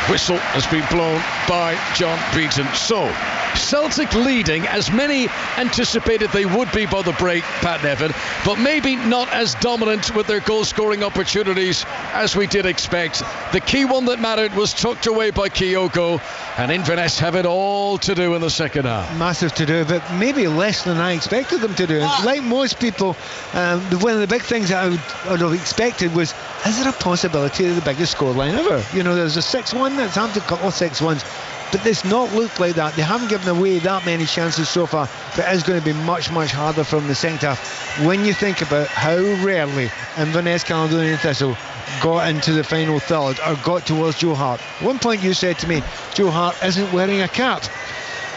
whistle has been blown by John Beaton. So Celtic leading, as many anticipated they would be by the break, Pat Nevin, but maybe not as dominant with their goal-scoring opportunities as we did expect. The key one that mattered was tucked away by Kyogo, and Inverness have it all to do in the second half. Massive to do, but maybe less than I expected them to do. Like most people, one of the big things that I would have expected was, is there a possibility of the biggest scoreline ever? There's a 6-1, that's happened to a couple of 6-1s, but it's not looked like that. They haven't given away that many chances so far, but it is going to be much, much harder from the second half. When you think about how rarely Inverness Caledonian Thistle got into the final third or got towards Joe Hart. At one point you said to me, Joe Hart isn't wearing a cap.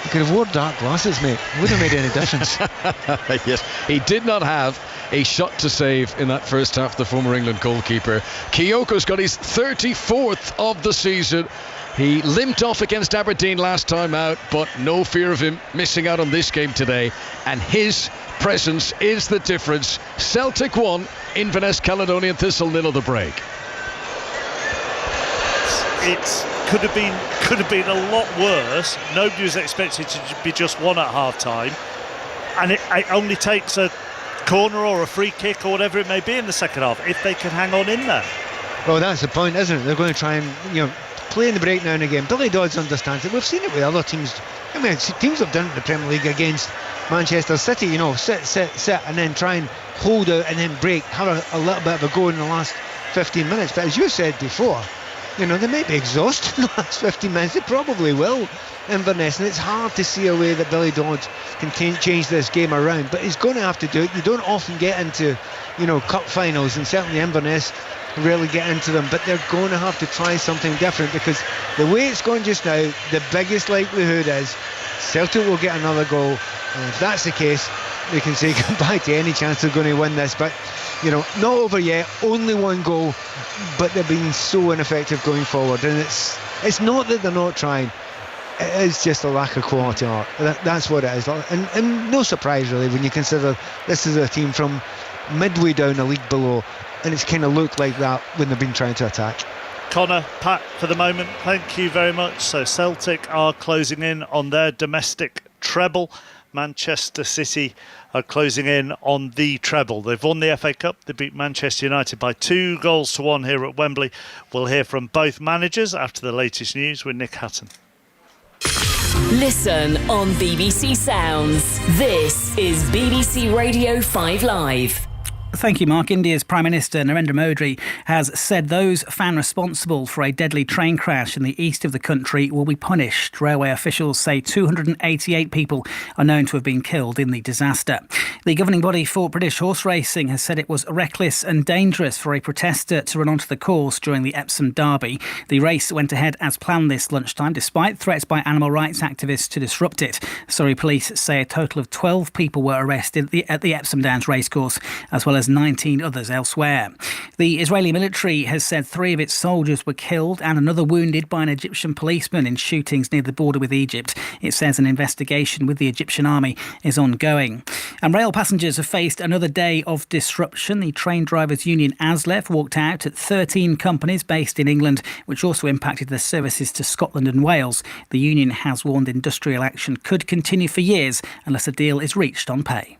He could have worn dark glasses, mate. It wouldn't have made any difference. Yes, he did not have a shot to save in that first half, the former England goalkeeper. Kyogo's got his 34th of the season. He limped off against Aberdeen last time out, but no fear of him missing out on this game today, and his presence is the difference. Celtic 1, Inverness Caledonian Thistle 0 the break. It could have been a lot worse. Nobody was expected to be just 1 at half time, and it only takes a corner or a free kick or whatever it may be in the second half if they can hang on in there. Well, that's the point, isn't it? They're going to try and play in the break now and again. Billy Dodds understands it. We've seen it with other teams. Teams have done it in the Premier League against Manchester City. Sit and then try and hold out and then break, have a little bit of a go in the last 15 minutes. But as you said before, they may be exhausted in the last 15 minutes. They probably will, Inverness, and it's hard to see a way that Billy Dodds can change this game around, but he's going to have to do it. You don't often get into cup finals, and certainly Inverness rarely get into them, but they're going to have to try something different, because the way it's going just now, the biggest likelihood is Celtic will get another goal, and if that's the case, they can say goodbye to any chance they're going to win this. But not over yet, only 1 goal, but they're being so ineffective going forward, and it's not that they're not trying, it is just a lack of quality art. That's what it is, and no surprise really when you consider this is a team from midway down a league below, and it's kind of looked like that when they've been trying to attack. Connor, Pat, for the moment, thank you very much. So Celtic are closing in on their domestic treble. Manchester City are closing in on the treble. They've won the FA Cup. They beat Manchester United by 2-1 here at Wembley. We'll hear from both managers after the latest news with Nick Hatton. Listen on BBC Sounds. This is BBC Radio 5 Live. Thank you, Mark. India's Prime Minister Narendra Modi has said those found responsible for a deadly train crash in the east of the country will be punished. Railway officials say 288 people are known to have been killed in the disaster. The governing body for British horse racing has said it was reckless and dangerous for a protester to run onto the course during the Epsom Derby. The race went ahead as planned this lunchtime, despite threats by animal rights activists to disrupt it. Surrey police say a total of 12 people were arrested at the Epsom Downs racecourse, as well as 19 others elsewhere. The Israeli military has said 3 of its soldiers were killed and another wounded by an Egyptian policeman in shootings near the border with Egypt. It says an investigation with the Egyptian army is ongoing. And rail passengers have faced another day of disruption. The train drivers' union ASLEF walked out at 13 companies based in England, which also impacted their services to Scotland and Wales. The union has warned industrial action could continue for years unless a deal is reached on pay.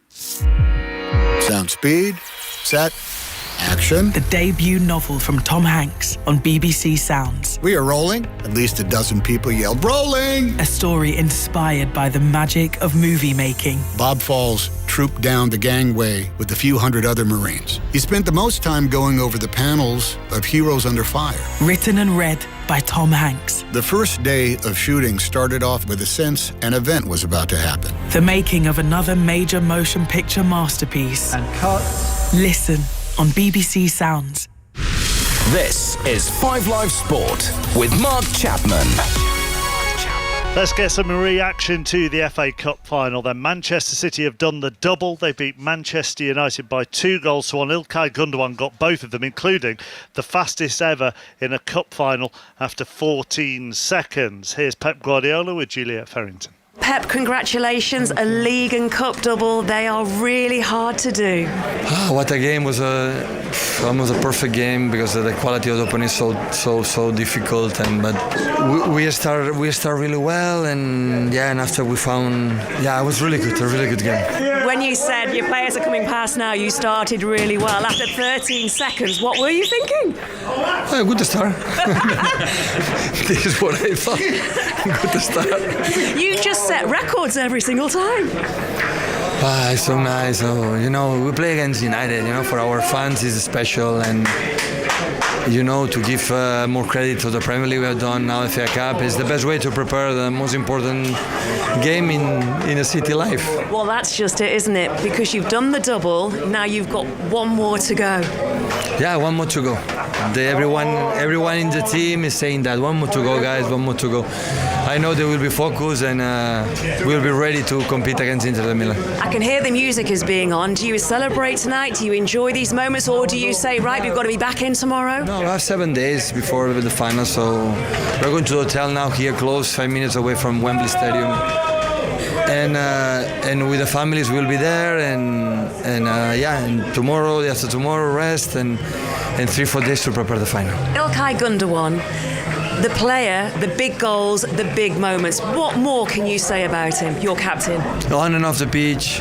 Sound speed, set, action. The debut novel from Tom Hanks on BBC Sounds. We are rolling. At least a dozen people yelled, "Rolling!" A story inspired by the magic of movie making. Bob Falls trooped down the gangway with a few hundred other Marines. He spent the most time going over the panels of Heroes Under Fire. Written and read by Tom Hanks. The first day of shooting started off with a sense an event was about to happen. The making of another major motion picture masterpiece. And cut. Listen on BBC Sounds. This is 5 Live Sport with Mark Chapman. Let's get some reaction to the FA Cup final then. Manchester City have done the double. They beat Manchester United by 2-1. Ilkay Gundogan got both of them, including the fastest ever in a cup final after 14 seconds. Here's Pep Guardiola with Juliet Ferrington. Pep, congratulations, a league and cup double. They are really hard to do. What a game. Was almost a perfect game because the quality of the opponent is so difficult, but we start really well, and after we found it was really good, a really good game. When you said your players are coming past now, you started really well. After 13 seconds, what were you thinking? Good to start. This is what I thought. Good to start. You just set records every single time. It's so nice. We play against United. For our fans, it's special, and to give more credit to the Premier League we have done now. FA Cup is the best way to prepare the most important game in a city life. Well, that's just it, isn't it? Because you've done the double, now you've got one more to go. Yeah, one more to go. Everyone in the team is saying that one more to go, guys. One more to go. I know they will be focused and we'll be ready to compete against Inter de Milan. I can hear the music is being on. Do you celebrate tonight? Do you enjoy these moments, or do you say, right, we've got to be back in tomorrow? No, we have 7 days before the final, so we're going to the hotel now here close, 5 minutes away from Wembley Stadium. And with the families we'll be there, and tomorrow, the after tomorrow, rest, and 3-4 days to prepare the final. Ilkay Gundogan, the player, the big goals, the big moments. What more can you say about him, your captain? On and off the pitch,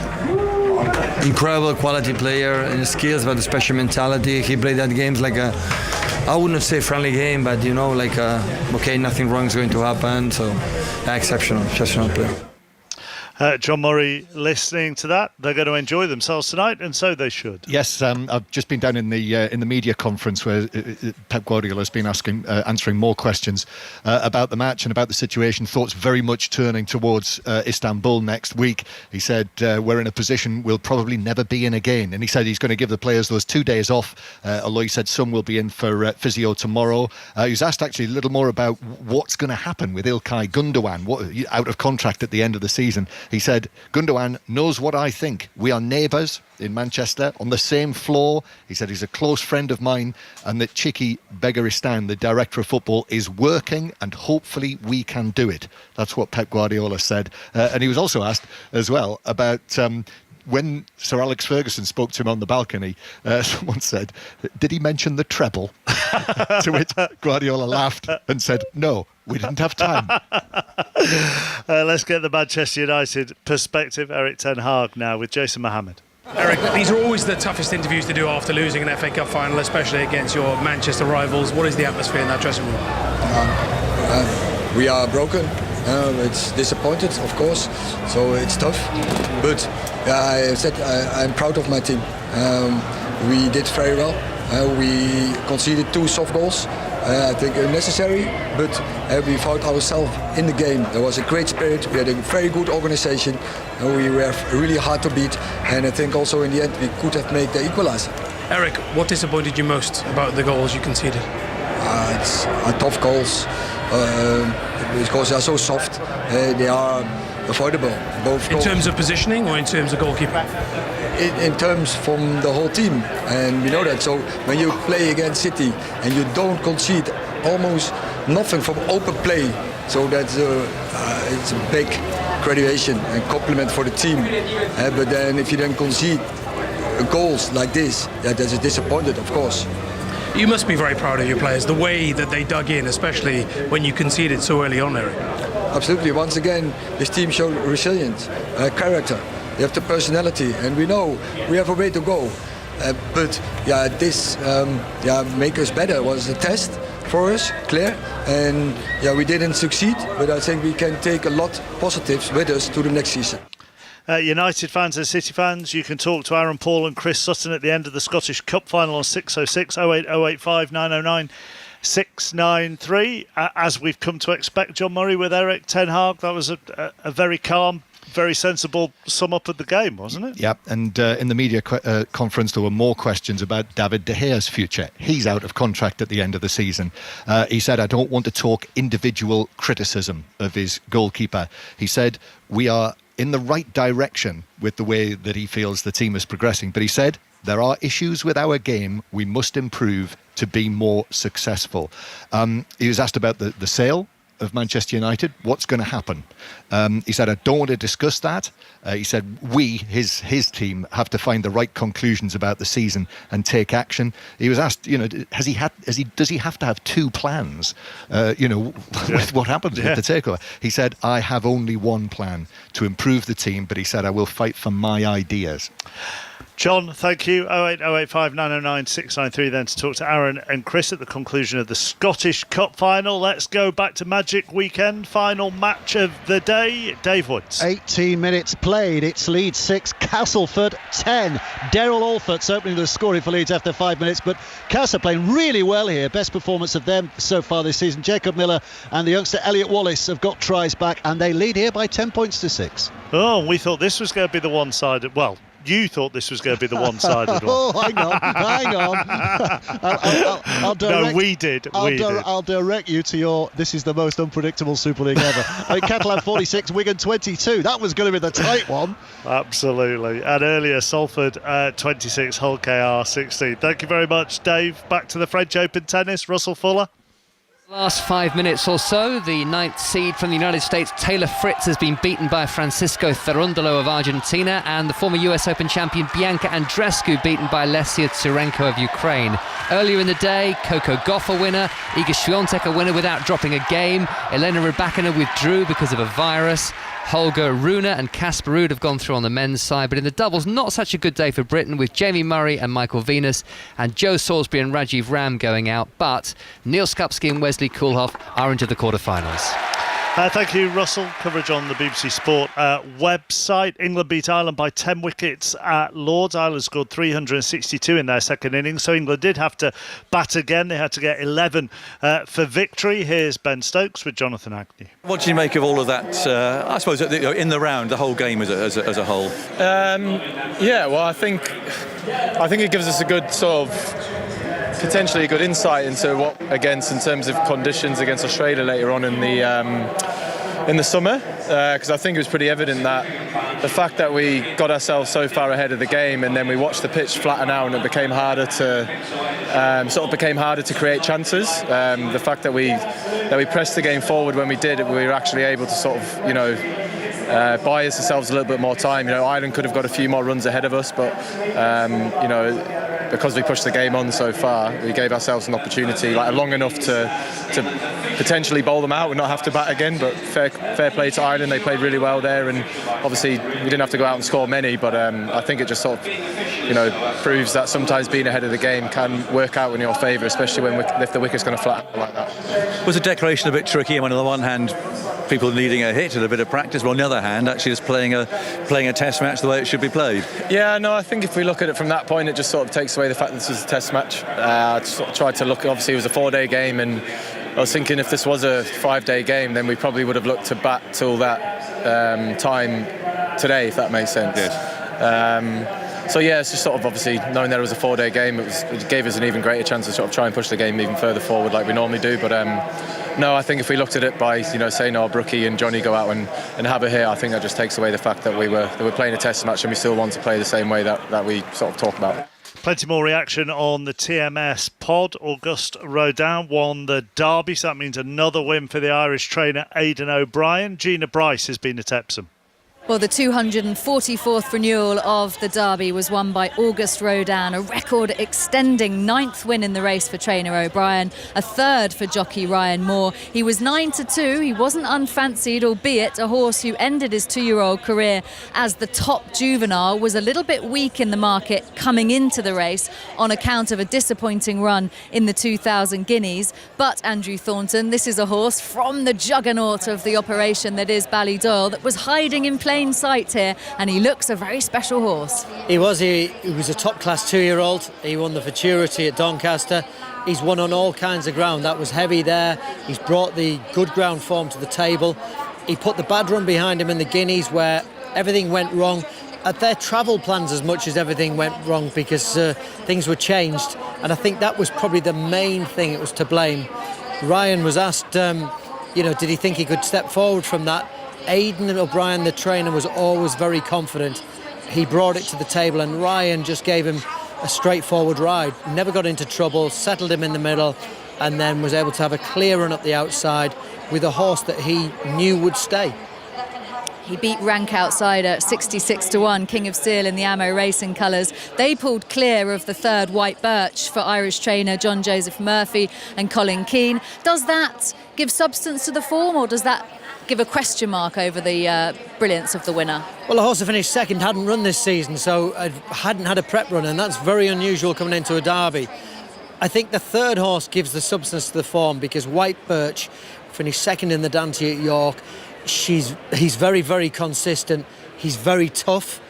incredible quality player and skills, but a special mentality. He played that games like I would not say friendly game, but nothing wrong is going to happen. So exceptional player. John Murray, listening to that, they're going to enjoy themselves tonight, and so they should. Yes, I've just been down in the media conference where Pep Guardiola has been answering more questions about the match and about the situation. Thoughts very much turning towards Istanbul next week. He said we're in a position we'll probably never be in again, and he said he's going to give the players those 2 days off. Although he said some will be in for physio tomorrow. He was asked actually a little more about what's going to happen with Ilkay Gundogan, out of contract at the end of the season. He said, Gundogan knows what I think. We are neighbours in Manchester on the same floor. He said he's a close friend of mine, and that Chiki Begaristan, the director of football, is working, and hopefully we can do it. That's what Pep Guardiola said. And he was also asked as well about when Sir Alex Ferguson spoke to him on the balcony, someone said, did he mention the treble? To which Guardiola laughed and said, no, we didn't have time. Let's get the Manchester United perspective. Eric Ten Hag now with Jason Mohammed. Eric, these are always the toughest interviews to do after losing an FA Cup final, especially against your Manchester rivals. What is the atmosphere in that dressing room? We are broken. It's disappointed, of course, so it's tough. But I said I'm proud of my team. We did very well. We conceded 2 soft goals. I think unnecessary, but we found ourselves in the game. There was a great spirit. We had a very good organization. We were really hard to beat, and I think also in the end we could have made the equalizer. Eric, what disappointed you most about the goals you conceded? It's tough goals. Because they are so soft, they are avoidable. Both in terms of positioning or in terms of goalkeeping? In terms from the whole team, and we know that. So when you play against City and you don't concede almost nothing from open play, so that's it's a big graduation and compliment for the team. But then if you then concede goals like this, that's disappointed, of course. You must be very proud of your players, the way that they dug in, especially when you conceded so early on, Eric. Absolutely. Once again, this team showed resilience, character. They have the personality, and we know we have a way to go. But this make us better. It was a test for us, clear, and we didn't succeed. But I think we can take a lot positives with us to the next season. United fans and City fans, you can talk to Aaron Paul and Chris Sutton at the end of the Scottish Cup final on 606 08085 909 693. As we've come to expect, John Murray, with Eric Ten Hag, that was a very calm, very sensible sum up of the game, wasn't it? Yeah, and in the media conference there were more questions about David De Gea's future. He's out of contract at the end of the season. He said, I don't want to talk individual criticism of his goalkeeper. He said, we are in the right direction with the way that he feels the team is progressing. But he said, there are issues with our game we must improve to be more successful. He was asked about the sale of Manchester United. What's going to happen? He said, I don't want to discuss that. He said, we, his team, have to find the right conclusions about the season and take action. He was asked, does he have to have 2 plans, with what happens with the takeover? He said, I have only one plan, to improve the team, but he said, I will fight for my ideas. John, thank you. 08085 909 693 then to talk to Aaron and Chris at the conclusion of the Scottish Cup final. Let's go back to Magic Weekend. Final match of the day. Dave Woods. 18 minutes played. It's Leeds 6, Castleford 10. Daryl Alfort's opening the scoring for Leeds after 5 minutes, but Castle playing really well here. Best performance of them so far this season. Jacob Miller and the youngster Elliot Wallace have got tries back, and they lead here by 10 points to 6. Oh, we thought this was going to be the one-sided... Well, you thought this was going to be the one-sided one. Oh, hang on. I'll direct, no, we did. I'll direct you to your, this is the most unpredictable Super League ever. Catalan 46, Wigan 22. That was going to be the tight one. Absolutely. And earlier, Salford 26, Hull KR 16. Thank you very much, Dave. Back to the French Open tennis. Russell Fuller. Last 5 minutes or so, the 9th seed from the United States, Taylor Fritz, has been beaten by Francisco Cerundolo of Argentina, and the former US Open champion Bianca Andreescu beaten by Lesia Tsurenko of Ukraine. Earlier in the day, Coco Gauff a winner, Iga Swiatek a winner without dropping a game, Elena Rybakina withdrew because of a virus, Holger Rune and Casper Ruud have gone through on the men's side, but in the doubles, not such a good day for Britain, with Jamie Murray and Michael Venus and Joe Salisbury and Rajiv Ram going out, but Neil Skupski and Wesley Koolhof are into the quarterfinals. Thank you, Russell. Coverage on the BBC Sport website. England beat Ireland by 10 wickets at Lords. Ireland scored 362 in their second innings, so England did have to bat again. They had to get 11 for victory. Here's Ben Stokes with Jonathan Agnew. What do you make of all of that? I suppose in the round, the whole game as a whole. I think it gives us a good sort of potentially a good insight into what in terms of conditions against Australia later on in the summer, because I think it was pretty evident that the fact that we got ourselves so far ahead of the game and then we watched the pitch flatten out and it became harder to create chances. The fact that we pressed the game forward when we did, we were actually able to sort of buy ourselves a little bit more time. Ireland could have got a few more runs ahead of us, but because we pushed the game on so far, we gave ourselves an opportunity, long enough to potentially bowl them out and not have to bat again. But fair play to Ireland, they played really well there, and obviously we didn't have to go out and score many, but I think it just sort of proves that sometimes being ahead of the game can work out in your favour, especially if the wicket's going to flatten like that. Was the declaration a bit tricky? On the one hand, people needing a hit and a bit of practice, but on the other hand, actually just playing a test match the way it should be played. Yeah, no, I think if we look at it from that point, it just sort of takes away the fact that this is a test match. I sort of tried to look, obviously it was a 4-day game, and I was thinking if this was a 5-day game, then we probably would have looked to bat till that time today, if that makes sense. Yes. So yeah, it's just sort of obviously knowing that it was a 4-day game, it gave us an even greater chance to sort of try and push the game even further forward like we normally do. But no, I think if we looked at it by saying Brookie and Johnny go out and have a hit, I think that just takes away the fact that we're playing a test match and we still want to play the same way that we sort of talk about. Plenty more reaction on the TMS pod. Auguste Rodin won the derby, so that means another win for the Irish trainer Aidan O'Brien. Gina Bryce has been at Epsom. Well, the 244th renewal of the Derby was won by Auguste Rodin, a record-extending 9th win in the race for trainer O'Brien, a 3rd for jockey Ryan Moore. He was 9-2. He wasn't unfancied, albeit a horse who ended his 2-year-old career as the top juvenile was a little bit weak in the market coming into the race on account of a disappointing run in the 2000 Guineas. But Andrew Thornton, this is a horse from the juggernaut of the operation that is Ballydoyle that was hiding in plain sight here, and he looks a very special horse. He was a top-class 2-year-old. He won the Futurity at Doncaster. He's won on all kinds of ground. That was heavy there. He's brought the good ground form to the table. He put the bad run behind him in the Guineas where everything went wrong at their travel plans as much as everything went wrong, because things were changed, and I think that was probably the main thing. It was to blame. Ryan was asked did he think he could step forward from that. Aidan O'Brien, the trainer, was always very confident. He brought it to the table, and Ryan just gave him a straightforward ride. Never got into trouble, settled him in the middle, and then was able to have a clear run up the outside with a horse that he knew would stay. He beat Rank Outsider 66-1, King of Steel in the Ammo Racing colours. They pulled clear of the 3rd White Birch for Irish trainer John Joseph Murphy and Colin Keane. Does that give substance to the form, or does that give a question mark over the brilliance of the winner? Well, the horse that finished second hadn't run this season, so hadn't had a prep run, and that's very unusual coming into a derby. I think the 3rd horse gives the substance to the form, because White Birch finished second in the Dante at York. He's very, very consistent. He's very tough,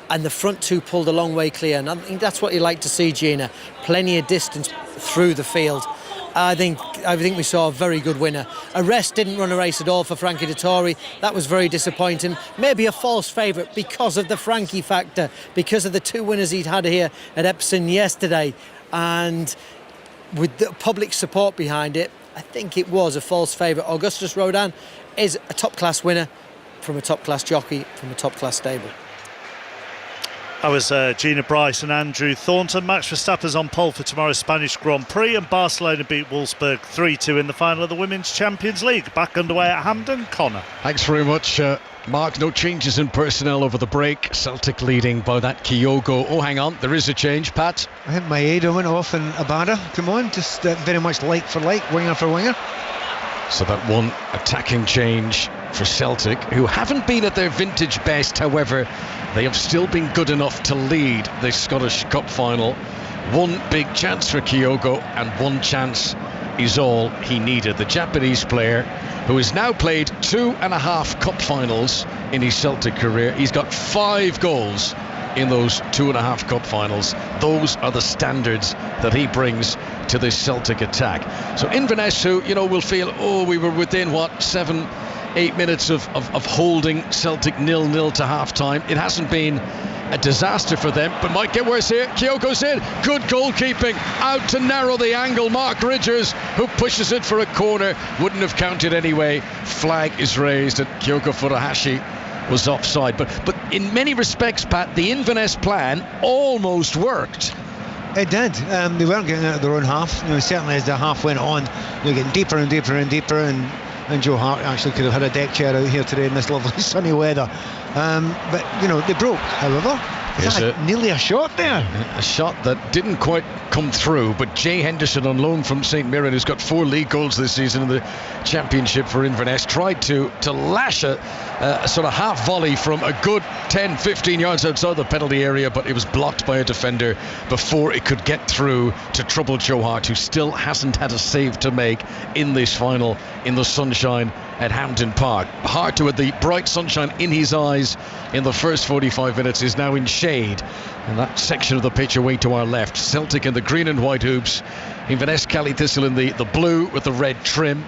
and the front 2 pulled a long way clear, and I think that's what you like to see, Gina. Plenty of distance through the field. I think we saw a very good winner. Arrest didn't run a race at all for Frankie Dettori. That was very disappointing. Maybe a false favourite because of the Frankie factor, because of the 2 winners he'd had here at Epsom yesterday, and with the public support behind it, I think it was a false favourite. Augustus Rodin is a top-class winner from a top-class jockey from a top-class stable. That was Gina Bryce and Andrew Thornton. Max Verstappen's on pole for tomorrow's Spanish Grand Prix, and Barcelona beat Wolfsburg 3-2 in the final of the Women's Champions League. Back underway at Hampden. Connor. Thanks very much, Mark. No changes in personnel over the break. Celtic leading by that Kyogo. Oh, hang on, there is a change, Pat. I think Maeda went off and Abada come on, just very much like for like, winger for winger. So that one attacking change for Celtic, who haven't been at their vintage best. However, they have still been good enough to lead the Scottish Cup final. One big chance for Kyogo, and one chance is all he needed. The Japanese player, who has now played 2.5 cup finals in his Celtic career. He's got 5 goals in those 2.5 cup finals. Those are the standards that he brings to this Celtic attack. So Inverness, who will feel, we were within 7-8 minutes of holding Celtic 0-0 to half time. It hasn't been a disaster for them, but might get worse here. Kyogo's in, good goalkeeping, out to narrow the angle. Mark Ridgers, who pushes it for a corner, wouldn't have counted anyway. Flag is raised, and Kyogo Furuhashi was offside. But in many respects, Pat, the Inverness plan almost worked. It did. They weren't getting out of their own half. Certainly as the half went on, they were getting deeper and deeper and deeper, and Joe Hart actually could have had a deck chair out here today in this lovely sunny weather. But they broke, however. Is that nearly a shot there? A shot that didn't quite come through, but Jay Henderson on loan from St Mirren, who's got 4 league goals this season in the championship for Inverness, tried to lash a sort of half volley from a good 10-15 yards outside the penalty area, but it was blocked by a defender before it could get through to trouble Joe Hart, who still hasn't had a save to make in this final in the sunshine at Hampden Park. Hart, who had the bright sunshine in his eyes in the first 45 minutes, is now in shade. And that section of the pitch away to our left. Celtic in the green and white hoops. Inverness Cali Thistle in the blue with the red trim.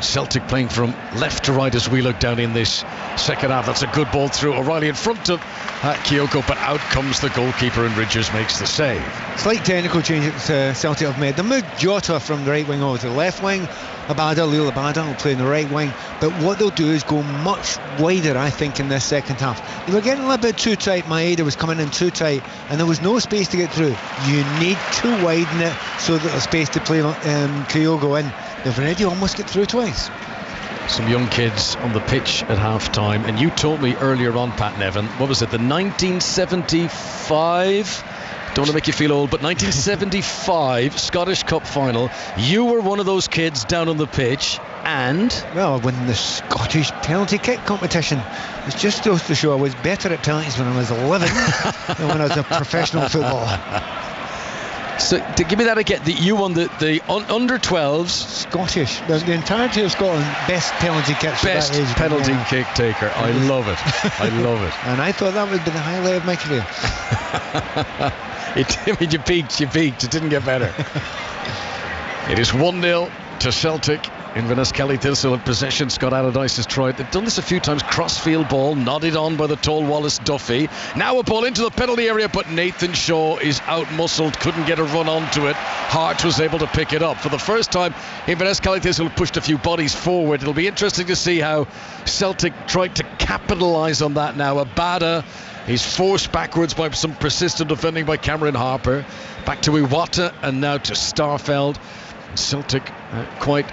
Celtic playing from left to right as we look down in this second half. That's a good ball through. O'Reilly in front of Kyogo, but out comes the goalkeeper and Ridgers makes the save. Slight technical change that Celtic have made. They moved Jota from the right wing over to the left wing. Lil Abada will play in the right wing, but what they'll do is go much wider, I think, in this second half. They were getting a little bit too tight. Maeda was coming in too tight and there was no space to get through. You need to widen it so that there's space to play Kyogo in. They've already almost get through twice. Some young kids on the pitch at half-time, and you told me earlier on, Pat Nevin, what was it, the 1975, don't want to make you feel old, but 1975 Scottish Cup final, you were one of those kids down on the pitch, and... Well, I won the Scottish penalty kick competition. It's just goes to show I was better at penalties when I was 11 than when I was a professional footballer. So to give me that again, you won the under 12s Scottish, the entirety of Scotland, best penalty kicks. Best penalty kick taker. I love it. I love it. And I thought that would be the highlight of my career. You peaked. It didn't get better. It is 1-0 to Celtic. Inverness Cali Thistle in possession. Scott Allardyce has tried. They've done this a few times. Crossfield ball, nodded on by the tall Wallace Duffy. Now a ball into the penalty area, but Nathan Shaw is out-muscled, couldn't get a run onto it. Hart was able to pick it up. For the first time, Inverness Cali Thistle pushed a few bodies forward. It'll be interesting to see how Celtic tried to capitalise on that now. Abada is forced backwards by some persistent defending by Cameron Harper. Back to Iwata and now to Starfeld. Celtic quite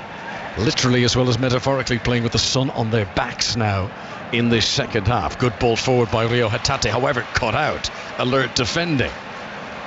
literally as well as metaphorically playing with the sun on their backs now in this second half. Good ball forward by Rio Hatate, however cut out. Alert defending,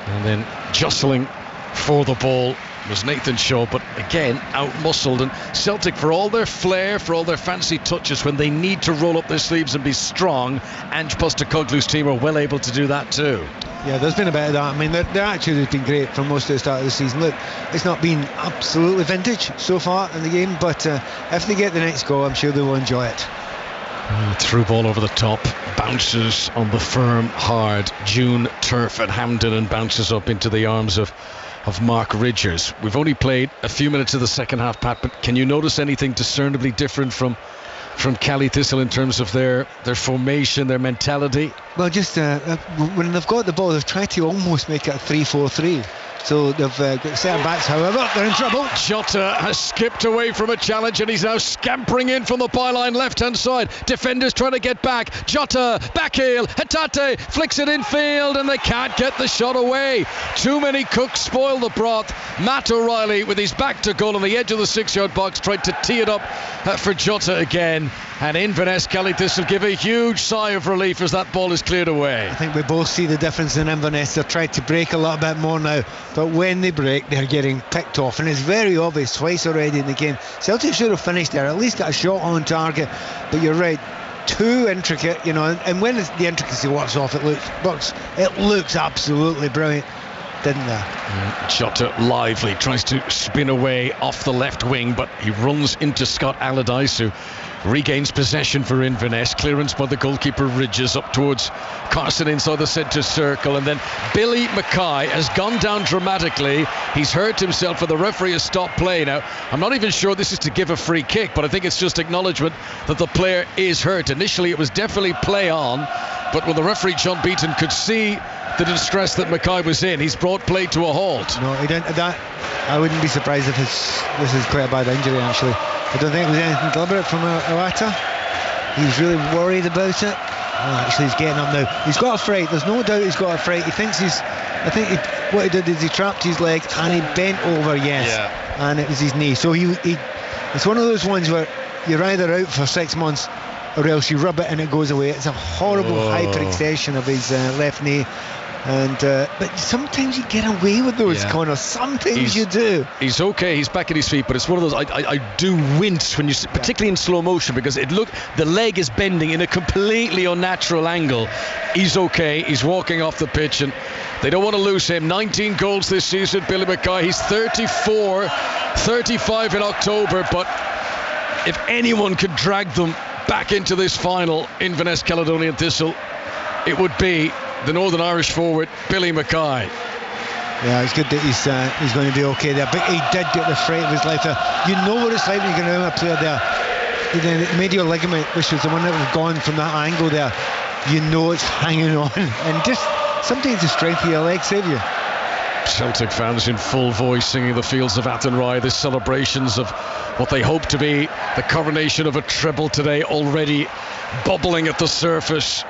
and then jostling for the ball was Nathan Shaw, but again out-muscled. And Celtic, for all their flair, for all their fancy touches, when they need to roll up their sleeves and be strong, Ange Postecoglou's team are well able to do that too. Yeah, there's been a bit of that. I mean, their attitude has been great from most of the start of the season. Look, it's not been absolutely vintage so far in the game, but if they get the next goal, I'm sure they will enjoy it. Through ball over the top, bounces on the firm, hard June turf at Hampden and bounces up into the arms of Mark Ridgers. We've only played a few minutes of the second half, Pat, but can you notice anything discernibly different from Cali Thistle in terms of their formation, their mentality? Well, just when they've got the ball, they've tried to almost make it a 3-4-3. So they've got centre backs, however, they're in trouble. Jota has skipped away from a challenge and he's now scampering in from the byline left hand side. Defenders trying to get back. Jota, backheel, Hatate flicks it in field and they can't get the shot away. Too many cooks spoil the broth. Matt O'Reilly with his back to goal on the edge of the 6-yard box tried to tee it up for Jota again. And Inverness Cali Thistle give a huge sigh of relief as that ball is cleared away. I think we both see the difference in Inverness. They've tried to break a little bit more now, but when they break, they're getting picked off, and it's very obvious twice already in the game. Celtic should have finished there, at least got a shot on target, but you're right, too intricate, and when the intricacy works off, it looks absolutely brilliant, didn't they? Jota lively, tries to spin away off the left wing, but he runs into Scott Allardyce, who regains possession for Inverness. Clearance by the goalkeeper Ridges up towards Carson inside the centre circle, and then Billy Mackay has gone down dramatically. He's hurt himself and the referee has stopped play. Now, I'm not even sure this is to give a free kick, but I think it's just acknowledgement that the player is hurt. Initially it was definitely play on, but when the referee John Beaton could see the distress that Mackay was in, he's brought play to a halt. No, he didn't. I wouldn't be surprised if this is quite a bad injury actually. I don't think it was anything deliberate from Iwata. He was really worried about it. Actually, he's getting up now. He's got a fright. There's no doubt he's got a fright. He thinks what he did is he trapped his legs and he bent over, and it was his knee. So it's one of those ones where you're either out for 6 months or else you rub it and it goes away. It's a horrible hyperextension of his left knee. And but sometimes you get away with those, Connor. Sometimes you do. He's okay. He's back at his feet, but it's one of those. I do wince when you, particularly in slow motion, because the leg is bending in a completely unnatural angle. He's okay. He's walking off the pitch, and they don't want to lose him. 19 goals this season, Billy Mackay. He's 34, 35 in October, but if anyone could drag them back into this final, Inverness Caledonian Thistle, it would be the Northern Irish forward Billy Mackay. Yeah, it's good that he's going to be okay there, but he did get the fright of his life there. You know what it's like when you're going to have a player there. The medial ligament, which was the one that was gone from that angle there, you know it's hanging on, and just sometimes the strength of your legs save you. Celtic fans in full voice singing the fields of Athenry, the celebrations of what they hope to be the coronation of a treble today, already bubbling at the surface.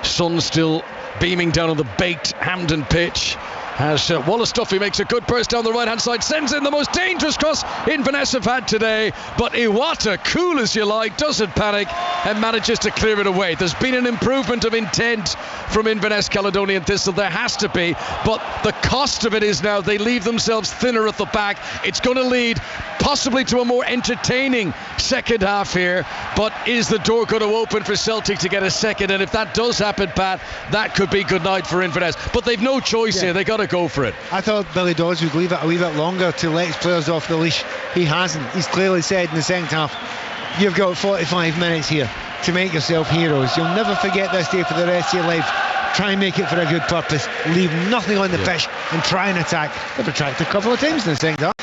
Sun still beaming down on the baked Hampden pitch. As Wallace Duffy makes a good burst down the right hand side, sends in the most dangerous cross Inverness have had today, but Iwata, cool as you like, doesn't panic and manages to clear it away. There's been an improvement of intent from Inverness Caledonian Thistle, there has to be, but the cost of it is now they leave themselves thinner at the back. It's going to lead possibly to a more entertaining second half here, but is the door going to open for Celtic to get a second? And if that does happen, Pat, that could be good night for Inverness, but they've no choice here. They got to go for it. I thought Billy Dodds would leave it a wee bit longer to let his players off the leash. He hasn't. He's clearly said in the second half, you've got 45 minutes here to make yourself heroes. You'll never forget this day for the rest of your life. Try and make it for a good purpose. Leave nothing on the pitch and try and attack. They've attacked a couple of times in the second half.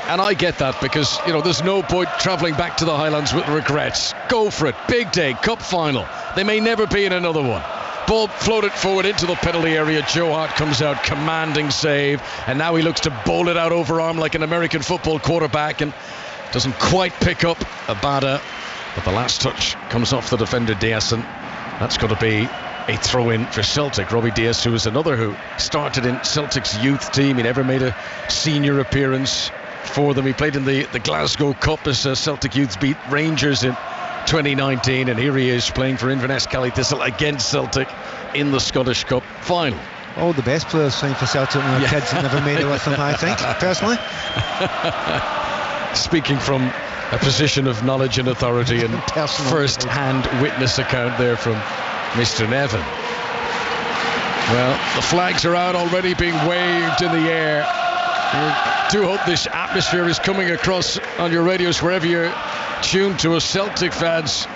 And I get that, because there's no point travelling back to the Highlands with regrets. Go for it. Big day, cup final. They may never be in another one. Ball floated forward into the penalty area. Joe Hart comes out, commanding save, and now he looks to bowl it out overarm like an American football quarterback and doesn't quite pick up Abada, but the last touch comes off the defender Diaz, and that's got to be a throw-in for Celtic. Robbie Diaz, who is another who started in Celtic's youth team. He never made a senior appearance for them. He played in the Glasgow Cup as Celtic youths beat Rangers in 2019, and here he is playing for Inverness Caledonian Thistle against Celtic in the Scottish Cup final. All the best players playing for Celtic when their kids never made it with them, I think, personally. Speaking from a position of knowledge and authority and first-hand witness account there from Mr. Nevin. Well, the flags are out already, being waved in the air. I do hope this atmosphere is coming across on your radios wherever you're tuned to us. Celtic fans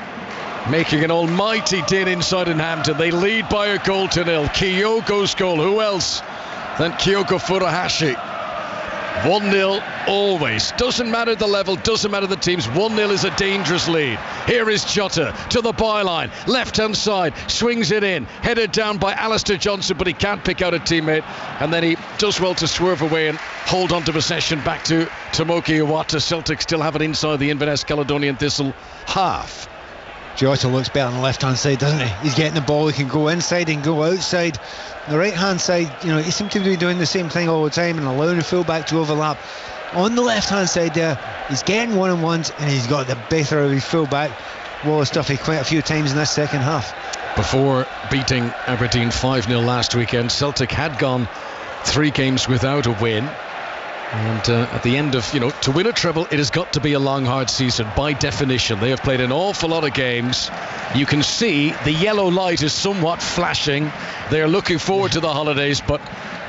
making an almighty din inside in Hampden. They lead by a goal to nil. Kyogo's goal. Who else than Kyogo Furuhashi? 1-0 always. Doesn't matter the level, doesn't matter the teams. 1-0 is a dangerous lead. Here is Jota to the byline. Left-hand side. Swings it in. Headed down by Alistair Johnson, but he can't pick out a teammate. And then he does well to swerve away and hold on to possession back to Tomoki Iwata. Celtic still have it inside the Inverness Caledonian Thistle half. Jota looks better on the left-hand side, doesn't he? He's getting the ball, he can go inside, he can go outside. The right-hand side, he seems to be doing the same thing all the time and allowing the full-back to overlap. On the left-hand side there, he's getting one-on-ones and he's got the better of his full-back. Wallace Duffy quite a few times in this second half. Before beating Aberdeen 5-0 last weekend, Celtic had gone 3 games without a win. And at the end of, to win a treble, it has got to be a long, hard season by definition. They have played an awful lot of games. You can see the yellow light is somewhat flashing. They are looking forward to the holidays, but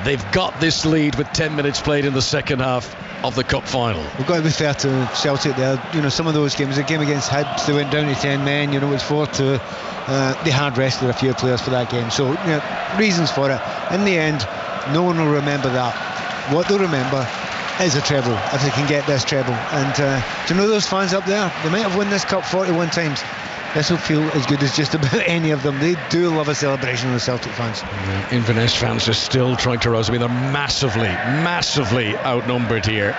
they've got this lead with 10 minutes played in the second half of the cup final. We've got to be fair to Celtic there. Some of those games, a game against Hibs, they went down to 10 men, it was 4-2. They had rested a few players for that game. So, reasons for it. In the end, no one will remember that. What they'll remember is a treble, if they can get this treble. And those fans up there, they might have won this cup 41 times. This will feel as good as just about any of them. They do love a celebration of the Celtic fans. Inverness fans are still trying to rouse. They're massively outnumbered here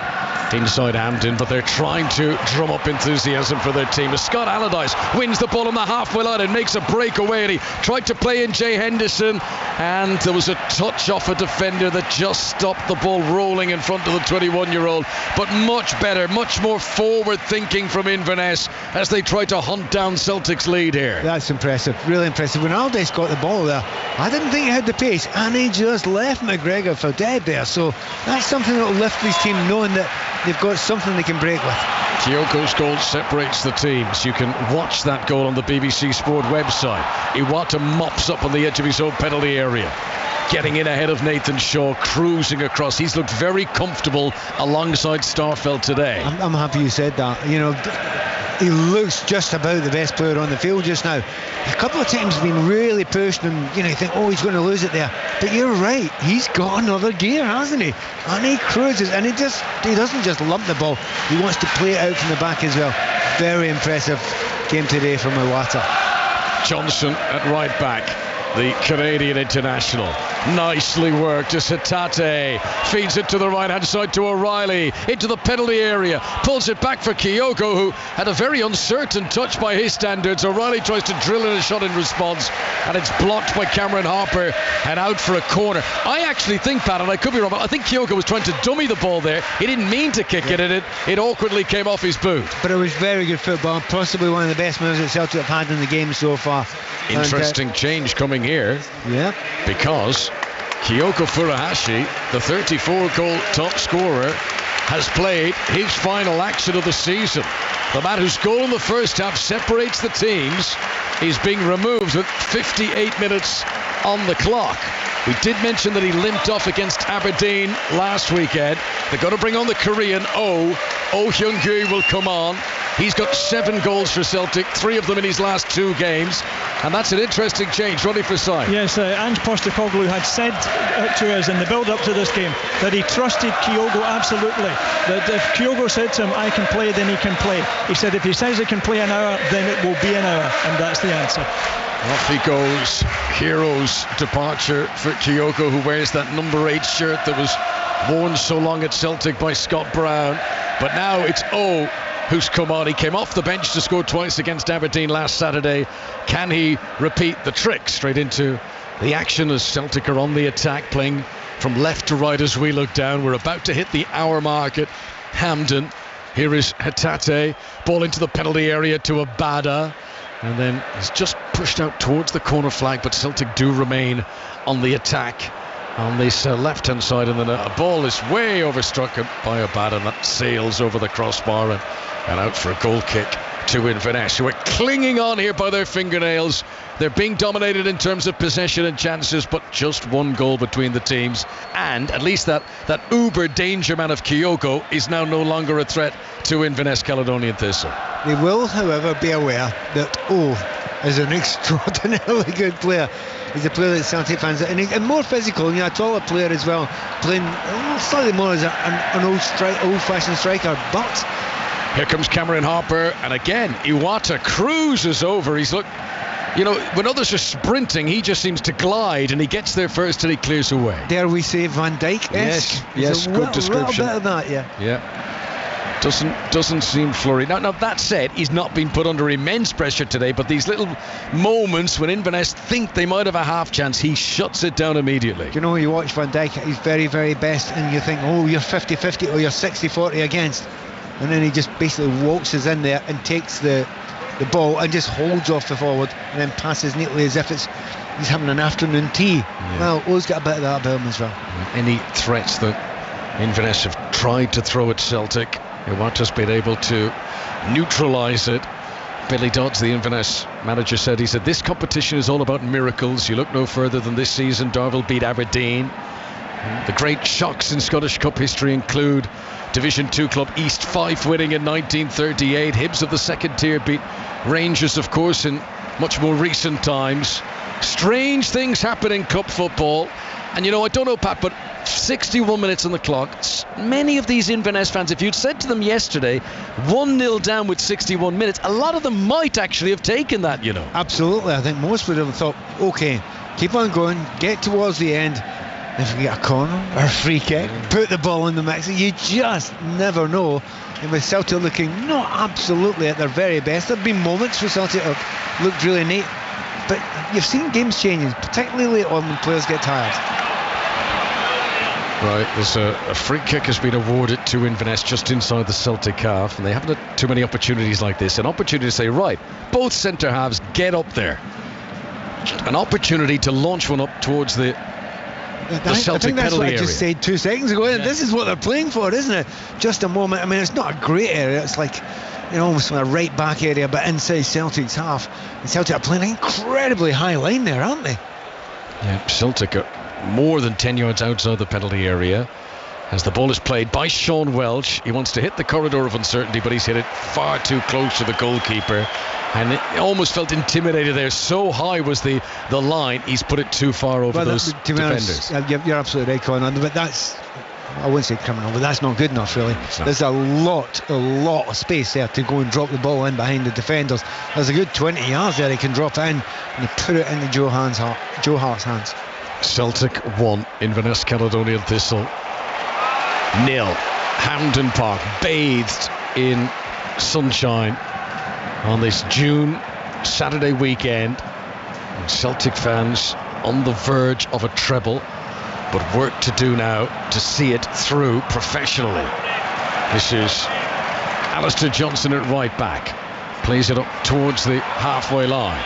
inside Hampden, but they're trying to drum up enthusiasm for their team. As Scott Allardyce wins the ball on the halfway line and makes a breakaway, and he tried to play in Jay Henderson, and there was a touch off a defender that just stopped the ball rolling in front of the 21-year-old. But much better, much more forward thinking from Inverness as they try to hunt down Celtic's lead here. That's impressive, really impressive. When Allardyce got the ball there, I didn't think he had the pace, and he just left McGregor for dead there. So that's something that will lift this team, knowing that they've got something they can break with. Kyogo's goal separates the teams. You can watch that goal on the BBC Sport website. Iwata mops up on the edge of his own penalty area, getting in ahead of Nathan Shaw, cruising across. He's looked very comfortable alongside Starfelt today. I'm happy you said that. he looks just about the best player on the field just now. A couple of times been really pushed, and you think, oh, he's going to lose it there. But you're right, he's got another gear, hasn't he? And he cruises, and he doesn't just lump the ball, he wants to play it out from the back as well. Very impressive game today from Iwata. Johnson at right back, the Canadian international. Nicely worked as Hatate feeds it to the right hand side to O'Reilly into the penalty area, pulls it back for Kyogo, who had a very uncertain touch by his standards. O'Reilly tries to drill in a shot in response, and it's blocked by Cameron Harper and out for a corner. I actually think, Pat, and I could be wrong, but I think Kyogo was trying to dummy the ball there. He didn't mean to kick it, and it awkwardly came off his boot. But it was very good football, possibly one of the best moves that Celtic have had in the game so far. Interesting change coming here. Yeah. Because Kyogo Furuhashi, the 34-goal top scorer, has played his final action of the season. The man whose goal in the first half separates the teams is being removed with 58 minutes on the clock. We did mention that he limped off against Aberdeen last weekend. They're going to bring on the Korean Oh Hyung-gyu will come on. He's got 7 goals for Celtic, 3 of them in his last 2 games. And that's an interesting change. Ronnie Forsyth. Yes, Ange Postecoglou had said to us in the build-up to this game that he trusted Kyogo absolutely. That if Kyogo said to him, I can play, then he can play. He said if he says he can play an hour, then it will be an hour. And that's the answer. Off he goes. Hero's departure for Kyogo, who wears that number 8 shirt that was worn so long at Celtic by Scott Brown. But now it's who's come on. He came off the bench to score twice against Aberdeen last Saturday. Can he repeat the trick? Straight into the action as Celtic are on the attack, playing from left to right as we look down. We're about to hit the hour mark at Hampden. Here is Hatate, ball into the penalty area to Abada, and then he's just pushed out towards the corner flag, but Celtic do remain on the attack on this left-hand side, and then a ball is way overstruck by Abada, and that sails over the crossbar and out for a goal kick to Inverness, who are clinging on here by their fingernails. They're being dominated in terms of possession and chances, but just 1 goal between the teams, and at least that uber danger man of Kyogo is now no longer a threat to Inverness Caledonian Thistle. They will, however, be aware that is an extraordinarily good player. He's a player that Celtic fans, and more physical, a taller player as well, playing slightly more as an old-fashioned striker. But here comes Cameron Harper, and again Iwata cruises over. He's when others are sprinting, he just seems to glide, and he gets there first and he clears away. Dare we say Van Dijk? Yes, good description. A little bit of that, yeah. Doesn't seem flurried. Now that said, he's not been put under immense pressure today, but these little moments when Inverness think they might have a half chance, he shuts it down immediately. You watch Van Dijk, he's very, very best, and you think, you're 50-50 or you're 60-40 against, and then he just basically waltzes in there and takes the ball and just holds off the forward and then passes neatly as if he's having an afternoon tea. Yeah. Well, O's got a bit of that about him as well. Any threats that Inverness have tried to throw at Celtic, Iwata's been able to neutralise it. Billy Dodds, the Inverness manager, said this competition is all about miracles. You look no further than this season. Darvel beat Aberdeen. The great shocks in Scottish Cup history include Division 2 club East Fife winning in 1938. Hibs of the second tier beat Rangers, of course, in much more recent times. Strange things happen in cup football. And I don't know, Pat, but 61 minutes on the clock. Many of these Inverness fans, if you'd said to them yesterday 1-0 down with 61 minutes, a lot of them might actually have taken that, Absolutely. I think most would have thought, okay, keep on going, get towards the end. If we get a corner or a free kick, put the ball in the mix. You just never know. And with Celtic looking not absolutely at their very best, there have been moments where Celtic have looked really neat, but you've seen games changing, particularly late on when players get tired. Right, there's a free kick has been awarded to Inverness just inside the Celtic half, and they haven't had too many opportunities like this. An opportunity to say, right, both centre halves get up there. An opportunity to launch one up towards the Celtic I think that's what area. I just said 2 seconds ago. Yeah. This is what they're playing for, isn't it? Just a moment. I mean, it's not a great area. It's like almost a right back area, but inside Celtic's half. And Celtic are playing an incredibly high line there, aren't they? Yeah, Celtic are more than 10 yards outside the penalty area. as the ball is played by Sean Welch. He wants to hit the corridor of uncertainty, but he's hit it far too close to the goalkeeper, and it almost felt intimidated there. So high was the line, he's put it too far over those defenders. Honest, you're absolutely right, Colin, but that's, I wouldn't say criminal, but that's not good enough, really. There's a lot of space there to go and drop the ball in behind the defenders. There's a good 20 yards there he can drop in, and he put it into Joe Hart's hands. Celtic 1, Inverness Caledonian Thistle 0. Hampden Park bathed in sunshine on this June Saturday weekend. Celtic fans on the verge of a treble, but work to do now to see it through professionally. This is Alistair Johnson at right back, plays it up towards the halfway line.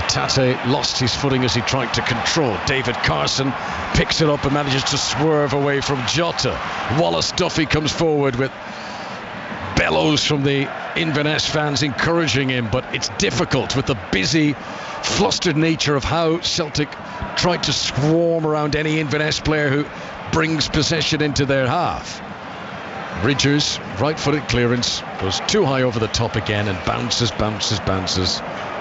Tate lost his footing as he tried to control. David Carson picks it up and manages to swerve away from Jota. Wallace Duffy comes forward with bellows from the Inverness fans encouraging him, but it's difficult with the busy, flustered nature of how Celtic tried to swarm around any Inverness player who brings possession into their half. Ridgers, right-footed clearance, goes too high over the top again and bounces,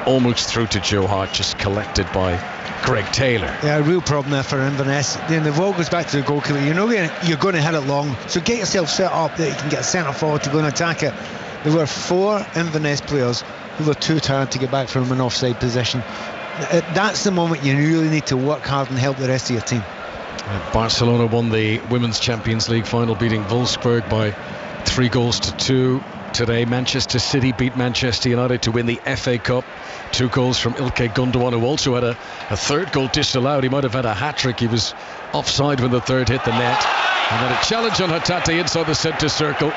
almost through to Joe Hart, just collected by Greg Taylor. Yeah, a real problem there for Inverness. Then the ball goes back to the goalkeeper. You're going to hit it long, so get yourself set up that you can get a centre forward to go and attack it. There were 4 Inverness players who were too tired to get back from an offside position. That's the moment you really need to work hard and help the rest of your team. Barcelona won the Women's Champions League final, beating Wolfsburg by 3-2 today. Manchester City beat Manchester United to win the FA Cup. 2 goals from Ilkay Gundogan, who also had a third goal disallowed. He might have had a hat-trick. He was offside when the third hit the net. And then a challenge on Hatate inside the centre circle.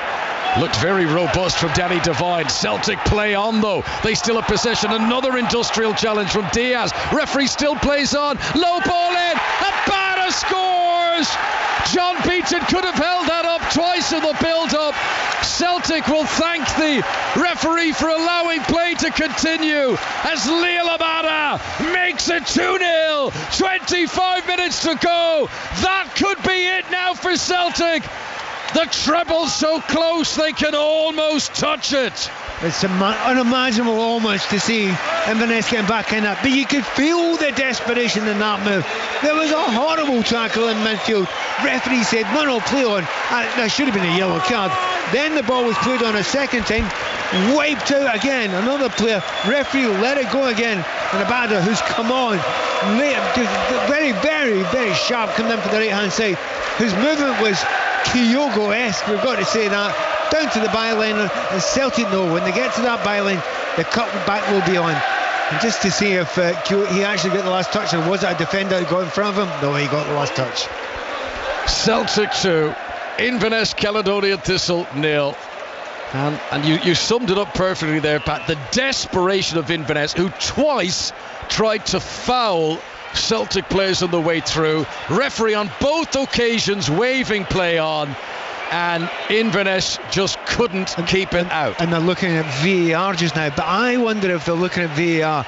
Looked very robust from Danny Devine. Celtic play on though. They still have possession. Another industrial challenge from Diaz. Referee still plays on. Low ball in. Abada scores! John Beaton could have held that up twice in the build-up. Celtic will thank the referee for allowing play to continue as Liel Abada makes it 2-0. 25 minutes to go. That could be it now for Celtic. The treble's so close they can almost touch it. It's unimaginable almost to see Inverness getting back in that, but you could feel the desperation in that move. There was a horrible tackle in midfield. Referee said no, play on. That should have been a yellow card. Then the ball was played on a second time, wiped out again. Another player, referee let it go again, and Abada, who's come on very, very, very sharp, coming in for the right hand side, whose movement was Kyogo-esque, we've got to say that, down to the byline, and Celtic know when they get to that byline the cut back will be on. And just to see if he actually got the last touch, or was it a defender who got in front of him? No, he got the last touch. Celtic 2, Inverness Caledonian Thistle 0. And you summed it up perfectly there, Pat. The desperation of Inverness, who twice tried to foul Celtic players on the way through. Referee on both occasions waving play on, and Inverness just couldn't keep it out. And they're looking at VAR just now, but I wonder if they're looking at VAR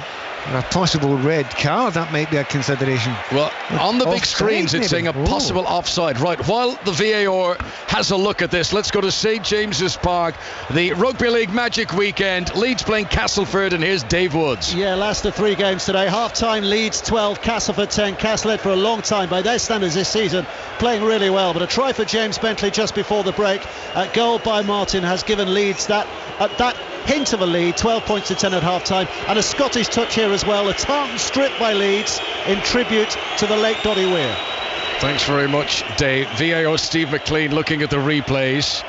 and a possible red card. That might be a consideration. Well, on the big screens it's saying a possible offside. Right, while the VAR has a look at this, let's go to St James's Park, the Rugby League Magic Weekend. Leeds playing Castleford, and here's Dave Woods. Yeah, last of 3 games today. Half-time, Leeds 12, Castleford 10. Castle led for a long time by their standards this season, playing really well, but a try for James Bentley just before the break. A goal by Martin has given Leeds that hint of a lead, 12 points to 10 at half-time, and a Scottish touch here as well. A tartan strip by Leeds in tribute to the late Doddy Weir. Thanks very much, Dave. VAR Steve McLean looking at the replays.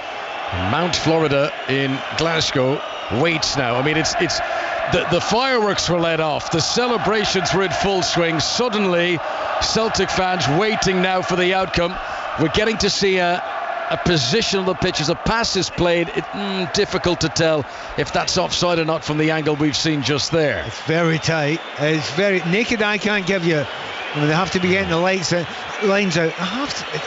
Mount Florida in Glasgow waits now. I mean, it's the fireworks were let off. The celebrations were in full swing. Suddenly, Celtic fans waiting now for the outcome. We're getting to see a position on the pitch as a pass is played. Difficult to tell if that's offside or not from the angle we've seen just there. It's very tight. It's very naked eye can't give you. I mean, they have to be getting the lines out.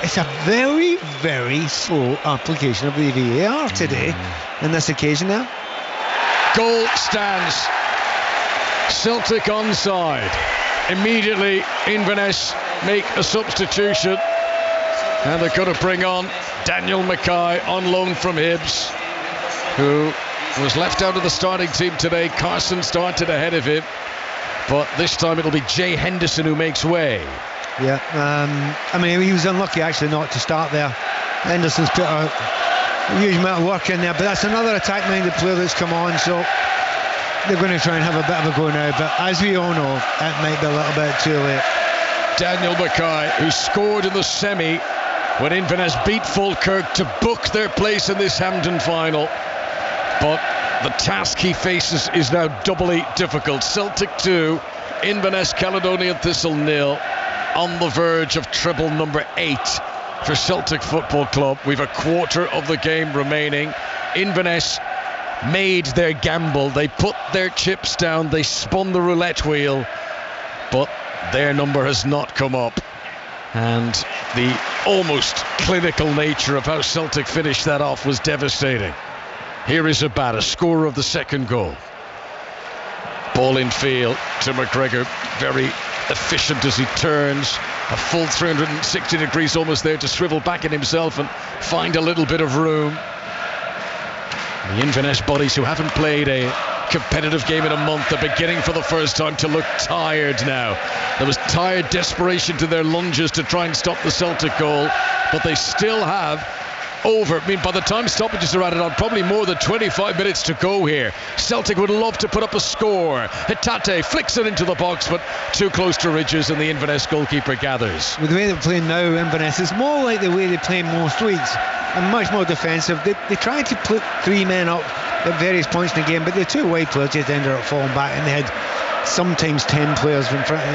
It's a very, very slow application of the VAR today on this occasion now. Goal stands. Celtic onside. Immediately Inverness make a substitution. And they're going to bring on Daniel Mackay on loan from Hibs, who was left out of the starting team today. Carson started ahead of him, but this time it'll be Jay Henderson who makes way. Yeah, I mean, he was unlucky actually not to start there. Henderson's put a huge amount of work in there, but that's another attack-minded player that's come on, so they're going to try and have a bit of a go now, but as we all know, it might be a little bit too late. Daniel Mackay, who scored in the semi when Inverness beat Falkirk to book their place in this Hampden final, but the task he faces is now doubly difficult. Celtic 2, Inverness Caledonian Thistle 0, on the verge of treble number 8 for Celtic Football Club. We've a quarter of the game remaining. Inverness made their gamble. They put their chips down. They spun the roulette wheel, but their number has not come up. And the almost clinical nature of how Celtic finished that off was devastating. Here is Abada, scorer of the second goal. Ball in field to McGregor, very efficient as he turns, a full 360 degrees almost there to swivel back in himself and find a little bit of room. The Inverness bodies, who haven't played a competitive game in a month, are beginning for the first time to look tired now. There was tired desperation to their lunges to try and stop the Celtic goal, but they still have by the time stoppages are added on, probably more than 25 minutes to go here. Celtic would love to put up a score. Hitate flicks it into the box, but too close to Ridges, and the Inverness goalkeeper gathers. With the way they're playing now, Inverness, is more like the way they play most weeks, and much more defensive. They try to put 3 men up at various points in the game, but the 2 wide players just ended up falling back, and they had sometimes 10 players in front,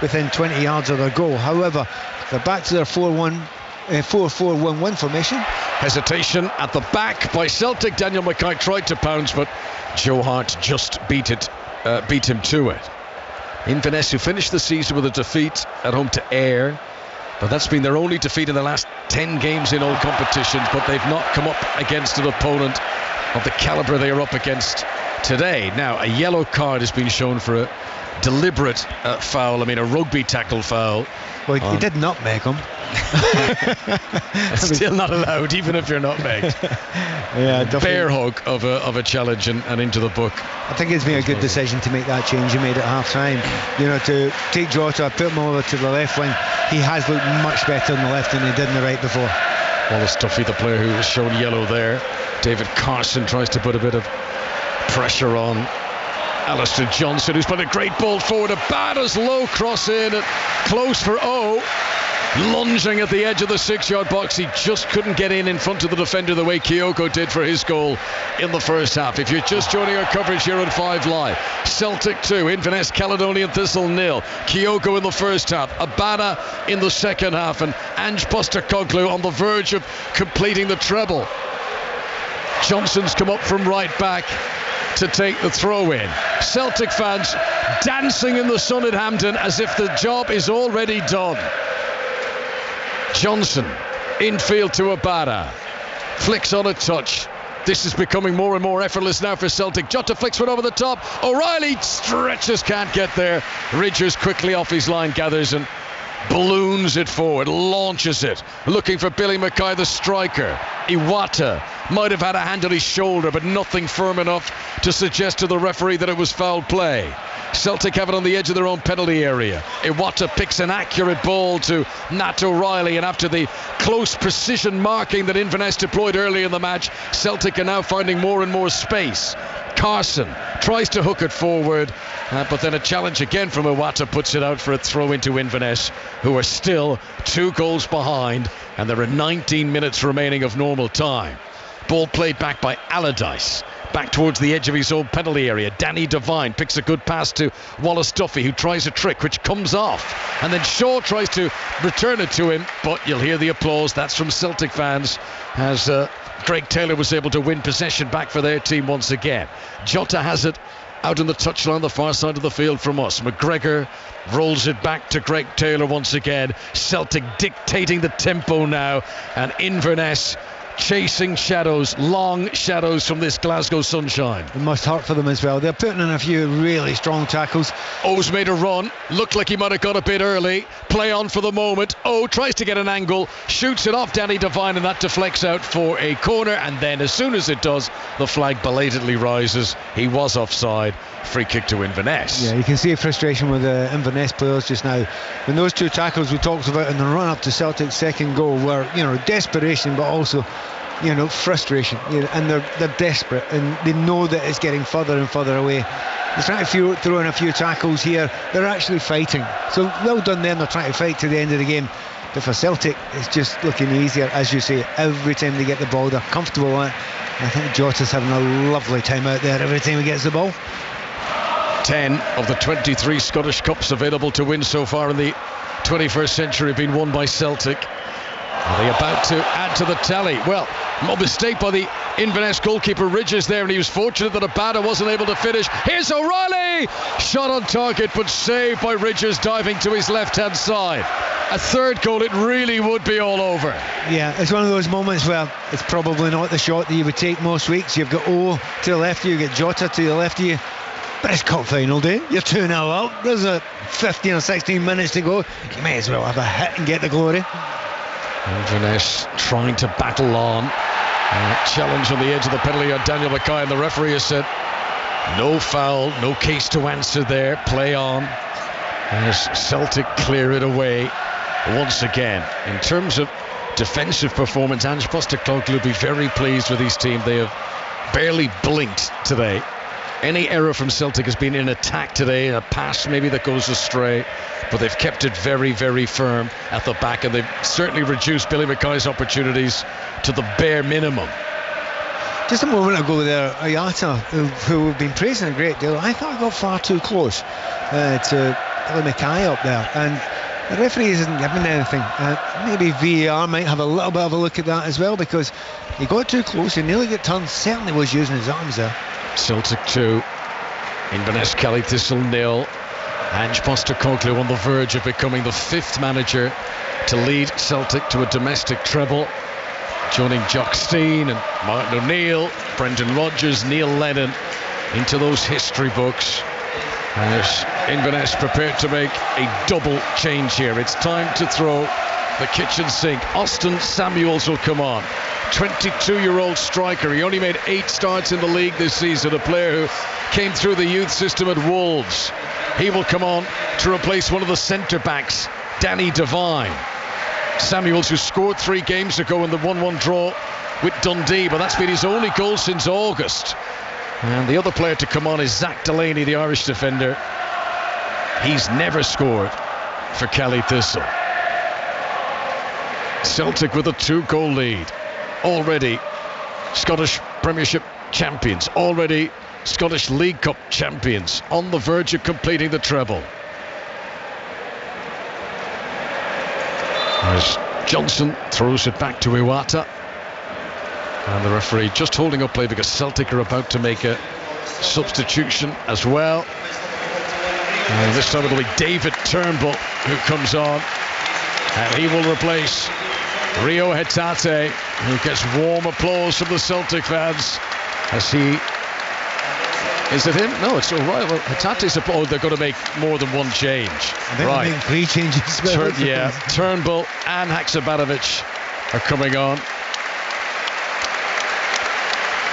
within 20 yards of their goal. However, they're back to their 4-4-1-1 formation. Hesitation at the back by Celtic. Daniel Mackay tried to pounce, but Joe Hart just beat him to it. Inverness, who finished the season with a defeat at home to Ayr, but that's been their only defeat in the last 10 games in all competitions, but they've not come up against an opponent of the calibre they are up against today. Now, a yellow card has been shown for a deliberate foul, a rugby tackle foul. Well, he did nutmeg him. Still not allowed, even if you're nutmegged. Yeah, bear hug of a challenge and into the book. I think it's been a good decision to make that change he made at half time. To take Jota, put him over to the left wing. He has looked much better on the left than he did on the right before. Wallace Duffy, the player who was shown yellow there. David Carson tries to put a bit of pressure on Alistair Johnson, who's put a great ball forward. Abada's low cross in, and close for lunging at the edge of the 6-yard box. He just couldn't get in front of the defender the way Kyogo did for his goal in the first half. If you're just joining our coverage here on 5 Live, Celtic 2, Inverness Caledonian Thistle 0. Kyogo in the first half, Abada in the second half, and Ange Postecoglou on the verge of completing the treble. Johnson's come up from right back to take the throw in. Celtic fans dancing in the sun at Hampden as if the job is already done. Johnson infield to Abada, flicks on a touch. This is becoming more and more effortless now for Celtic. Jota flicks one over the top. O'Reilly stretches, can't get there. Ridgers quickly off his line gathers and balloons it forward, launches it, looking for Billy Mackay, the striker. Iwata might have had a hand on his shoulder, but nothing firm enough to suggest to the referee that it was foul play. Celtic have it on the edge of their own penalty area. Iwata picks an accurate ball to Nat O'Reilly, and after the close precision marking that Inverness deployed early in the match, Celtic are now finding more and more space. Carson tries to hook it forward, but then a challenge again from Iwata puts it out for a throw into Inverness, who are still 2 goals behind, and there are 19 minutes remaining of normal time. Ball played back by Allardyce, back towards the edge of his own penalty area. Danny Devine picks a good pass to Wallace Duffy, who tries a trick which comes off, and then Shaw tries to return it to him, but you'll hear the applause. That's from Celtic fans as Greg Taylor was able to win possession back for their team once again. Jota has it out on the touchline, the far side of the field from us. McGregor rolls it back to Greg Taylor once again. Celtic dictating the tempo now, and Inverness chasing shadows, long shadows from this Glasgow sunshine. It must hurt for them as well. They're putting in a few really strong tackles. O's made a run, looked like he might have got a bit early. Play on for the moment. O tries to get an angle, shoots it off Danny Devine, and that deflects out for a corner. And then as soon as it does, the flag belatedly rises. He was offside. Free kick to Inverness. Yeah, you can see frustration with the Inverness players just now. When those two tackles we talked about in the run-up to Celtic's second goal were, desperation, but also, frustration. And they're desperate, and they know that it's getting further and further away. They're trying to throw in a few tackles here. They're actually fighting. So well done them. They're trying to fight to the end of the game. But for Celtic, it's just looking easier, as you say. Every time they get the ball, they're comfortable on it. I think Jota's having a lovely time out there every time he gets the ball. 10 of the 23 Scottish Cups available to win so far in the 21st century have been won by Celtic. Are they about to add to the tally? Well, a mistake by the Inverness goalkeeper Ridges there, and he was fortunate that Abada wasn't able to finish. Here's O'Reilly! Shot on target, but saved by Ridges, diving to his left-hand side. A third goal, it really would be all over. Yeah, it's one of those moments where it's probably not the shot that you would take most weeks. You've got O to the left of you, you've got Jota to the left of you. But it's cup final day. You're 2-0 up. There's a 15 or 16 minutes to go. You may as well have a hit and get the glory. Inverness trying to battle on. Challenge on the edge of the penalty on Daniel Mackay, and the referee has said no foul, no case to answer there. Play on. As Celtic clear it away once again. In terms of defensive performance, Ange Postecoglou will be very pleased with his team. They have barely blinked today. Any error from Celtic has been in attack today, a pass maybe that goes astray, but they've kept it very, very firm at the back, and they've certainly reduced Billy Mackay's opportunities to the bare minimum. Just a moment ago there, Ayata, who we've been praising a great deal, I thought got far too close to Billy Mackay up there, and the referee isn't giving anything. Maybe VAR might have a little bit of a look at that as well, because he got too close, he nearly got turned, certainly was using his arms there. Celtic 2, Inverness Kelly Thistle 0. Ange Postecoglou on the verge of becoming the 5th manager to lead Celtic to a domestic treble, joining Jock Stein and Martin O'Neill, Brendan Rodgers, Neil Lennon into those history books. As Inverness prepared to make a double change here. It's time to throw the kitchen sink. Austin Samuels will come on. 22-year-old striker. He only made 8 starts in the league this season, a player who came through the youth system at Wolves. He will come on to replace one of the centre-backs, Danny Devine. Samuels, who scored 3 games ago in the 1-1 draw with Dundee, but that's been his only goal since August. And the other player to come on is Zach Delaney, the Irish defender. He's never scored for Kelly Thistle. Celtic with a 2-goal lead. Already Scottish Premiership champions, already Scottish League Cup champions, on the verge of completing the treble. As Johnson throws it back to Iwata, and the referee just holding up play because Celtic are about to make a substitution as well. And this time it'll be David Turnbull who comes on, and he will replace Rio Hetate, who gets warm applause from the Celtic fans as he... Is it him? No, it's all right. Well, Hetate's they're going to make more than one change. I think they're making 3 changes. Turnbull and Haksabanovic are coming on.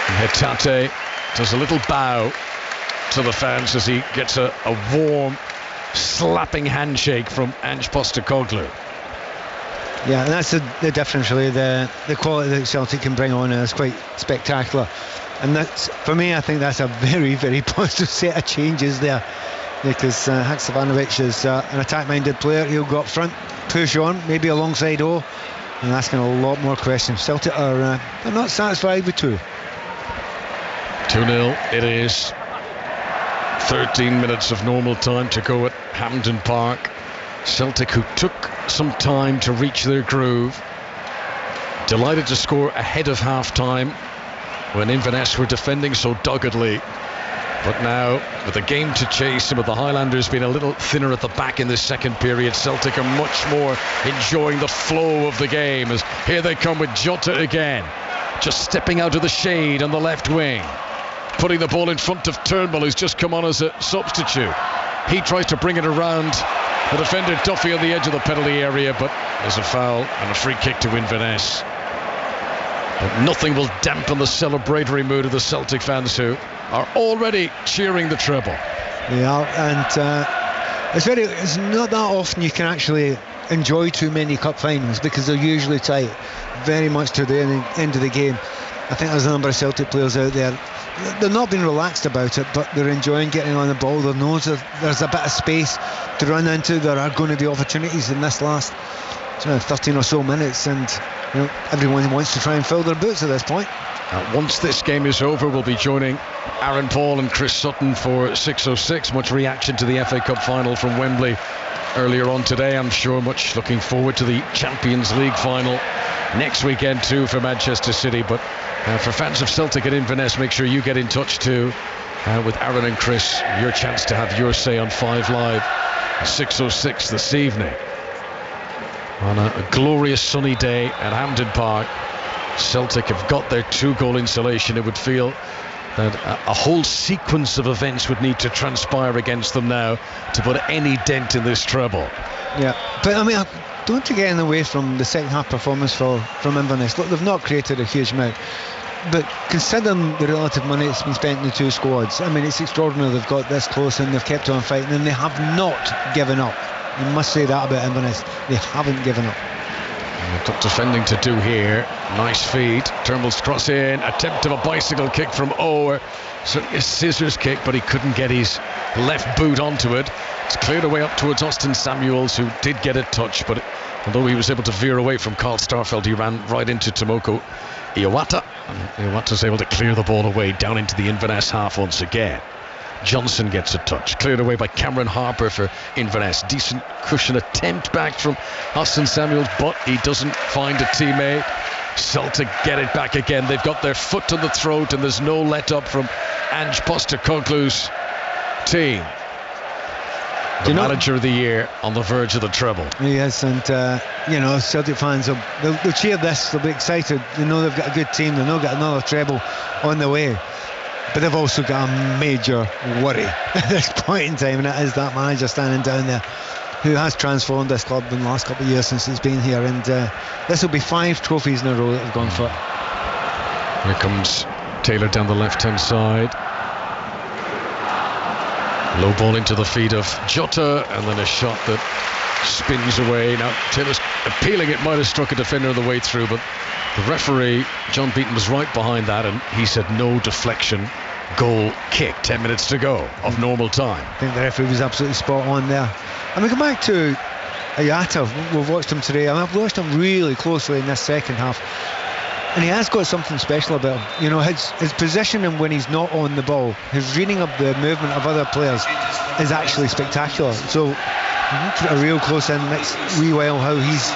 And Hetate does a little bow to the fans as he gets a warm, slapping handshake from Ange Postecoglou. Yeah, and that's the difference really. The quality that Celtic can bring on is quite spectacular, and that's, for me, I think that's a very, very positive set of changes there, because Haksabanovic is an attack-minded player. He'll go up front, push on, maybe alongside O, and asking a lot more questions. Celtic are they're not satisfied with 2. 2-0 it is. 13 minutes of normal time to go at Hampden Park. Celtic, who took some time to reach their groove, delighted to score ahead of half-time when Inverness were defending so doggedly. But now, with the game to chase and with the Highlanders being a little thinner at the back in this second period, Celtic are much more enjoying the flow of the game, as here they come with Jota again. just stepping out of the shade on the left wing, putting the ball in front of Turnbull, who's just come on as a substitute. He tries to bring it around the defender Duffy on the edge of the penalty area, but there's a foul and a free kick to Inverness. But nothing will dampen the celebratory mood of the Celtic fans, who are already cheering the treble. Yeah, and it's not that often you can actually enjoy too many cup finals, because they're usually tight, very much to the end of the game. I think there's a number of Celtic players out there. They're not being relaxed about it, but they're enjoying getting on the ball. They know there's a bit of space to run into. There are going to be opportunities in this last 13 or so minutes, and everyone wants to try and fill their boots at this point. Once this game is over, we'll be joining Aaron Paul and Chris Sutton for 606. Much reaction to the FA Cup final from Wembley earlier on today, I'm sure. Much looking forward to the Champions League final next weekend too for Manchester City. But for fans of Celtic at Inverness, make sure you get in touch too with Aaron and Chris. Your chance to have your say on 5 Live 606 this evening. On a glorious sunny day at Hampden Park, Celtic have got their 2-goal insulation. It would feel that a whole sequence of events would need to transpire against them now to put any dent in this treble. Yeah, but I mean, don't take anything away from the second half performance from Inverness. Look, they've not created a huge amount, but considering the relative money that's been spent in the two squads, I mean, it's extraordinary they've got this close and they've kept on fighting, and they have not given up. You must say that about Inverness. They haven't given up. Got defending to do here. Nice feed. Turnbull's cross in. Attempt of a bicycle kick from Ower. Certainly a scissors kick, but he couldn't get his left boot onto it. It's cleared away up towards Austin Samuels, who did get a touch, but although he was able to veer away from Carl Starfelt, he ran right into Tomoko Iwata, and Iwata's able to clear the ball away down into the Inverness half once again. Johnson gets a touch, cleared away by Cameron Harper for Inverness. Decent cushion attempt back from Austin Samuels, but he doesn't find a teammate. Celtic get it back again. They've got their foot to the throat, and there's no let up from Ange Postecoglou's team. The manager of the year on the verge of the treble. Yes, and Celtic fans they'll cheer this. They'll be excited. They know they've got a good team. They know they've got another treble on the way. But they've also got a major worry at this point in time, and it is that manager standing down there, who has transformed this club in the last couple of years since he's been here. And this will be 5 trophies in a row that have gone for it. Here comes Taylor down the left-hand side. Low ball into the feet of Jota, and then a shot that spins away. Now Taylor's appealing it might have struck a defender on the way through, but the referee, John Beaton, was right behind that, and he said no deflection, goal kick. 10 minutes to go of normal time. I think the referee was absolutely spot on there. And we go back to Ayata. We've watched him today. I've watched him really closely in this second half, and he has got something special about him. His positioning when he's not on the ball, his reading of the movement of other players is actually spectacular. So a real close in next wee while how he's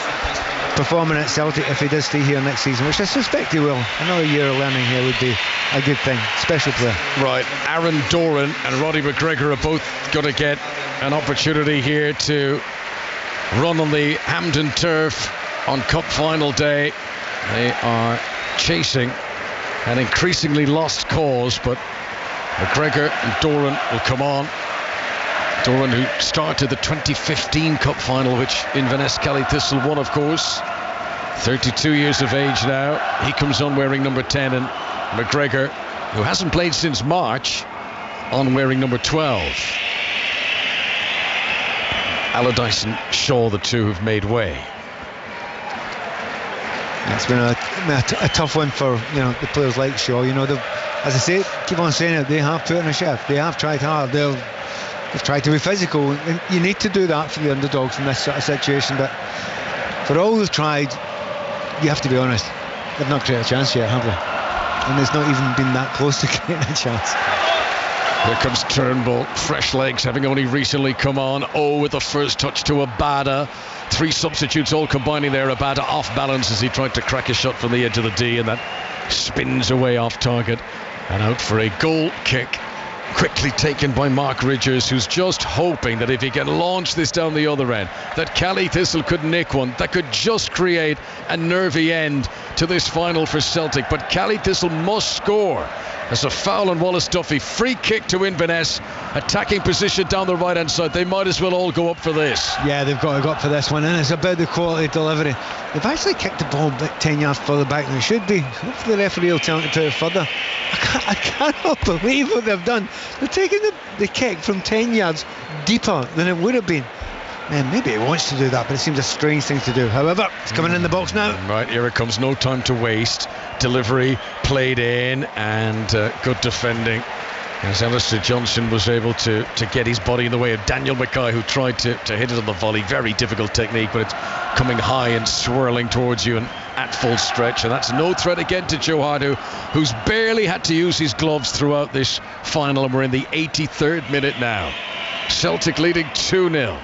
performing at Celtic if he does stay here next season, which I suspect he will. Another year of learning here would be a good thing. Special player. Right, Aaron Doran and Roddy McGregor are both going to get an opportunity here to run on the Hampden turf on Cup final day. They are chasing an increasingly lost cause, but McGregor and Doran will come on. Doran, who started the 2015 Cup final, which Inverness Cali Thistle won, of course. 32 years of age now. He comes on wearing number 10, and McGregor, who hasn't played since March, on wearing number 12. Allardyce and Shaw, the two who've made way. It's been a tough one for the players like Shaw. As I say, keep on saying it, they have put in a shift. They have tried hard. They've tried to be physical, and you need to do that for the underdogs in this sort of situation. But for all they've tried, you have to be honest, they've not created a chance yet, have they? And it's not even been that close to creating a chance. Here comes Turnbull, fresh legs, having only recently come on. With the first touch to Abada. 3 substitutes all combining there. Abada off balance as he tried to crack a shot from the edge of the D, and that spins away off target and out for a goal kick quickly taken by Mark Ridgers, who's just hoping that if he can launch this down the other end, that Cally Thistle could nick one that could just create a nervy end to this final for Celtic. But Cally Thistle must score. There's a foul on Wallace Duffy. Free kick to Inverness. Attacking position down the right hand side. They might as well all go up for this. Yeah, they've got to go up for this one, and it's about the quality of delivery. They've actually kicked the ball about 10 yards further back than it should be. Hopefully the referee will tell them to put it further. I cannot believe what they've done. They're taking the kick from 10 yards deeper than it would have been. And maybe he wants to do that, but it seems a strange thing to do. However, it's coming in the box now. Right, here it comes. No time to waste. Delivery played in, and good defending. As Alistair Johnson was able to get his body in the way of Daniel Mackay, who tried to hit it on the volley. Very difficult technique, but it's coming high and swirling towards you and at full stretch. And that's no threat again to Joe Hart, who's barely had to use his gloves throughout this final. And we're in the 83rd minute now. Celtic leading 2-0.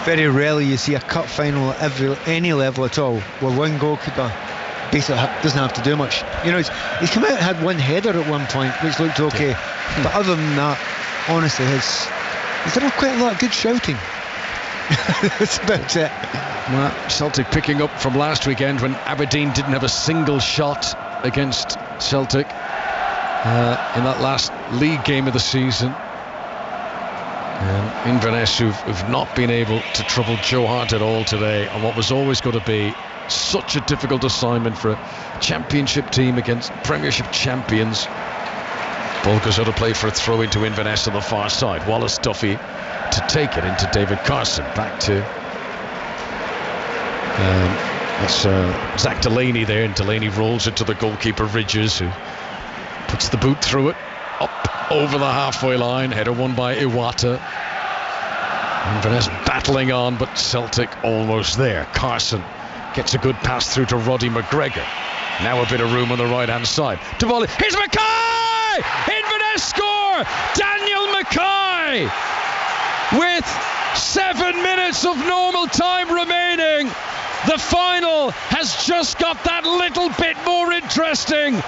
Very rarely you see a cup final at any level at all where one goalkeeper basically doesn't have to do much. You know, he's come out and had one header at one point, which looked okay. Yeah. But other than that, honestly, he's done quite a lot of good shouting. That's about it. Well, Celtic picking up from last weekend when Aberdeen didn't have a single shot against Celtic in that last league game of the season. And Inverness, who've not been able to trouble Joe Hart at all today on what was always going to be such a difficult assignment for a championship team against Premiership champions. Ball goes out of play for a throw into Inverness on the far side. Wallace Duffy to take it into David Carson. Back to that's Zach Delaney there, and Delaney rolls it to the goalkeeper Ridgers, who puts the boot through it. Up over the halfway line. Header won by Iwata. Inverness battling on, but Celtic almost there. Carson gets a good pass through to Roddy McGregor. Now a bit of room on the right hand side. To volley. Here's Mackay! Inverness score! Daniel Mackay! With 7 minutes of normal time remaining. The final has just got that little bit more interesting.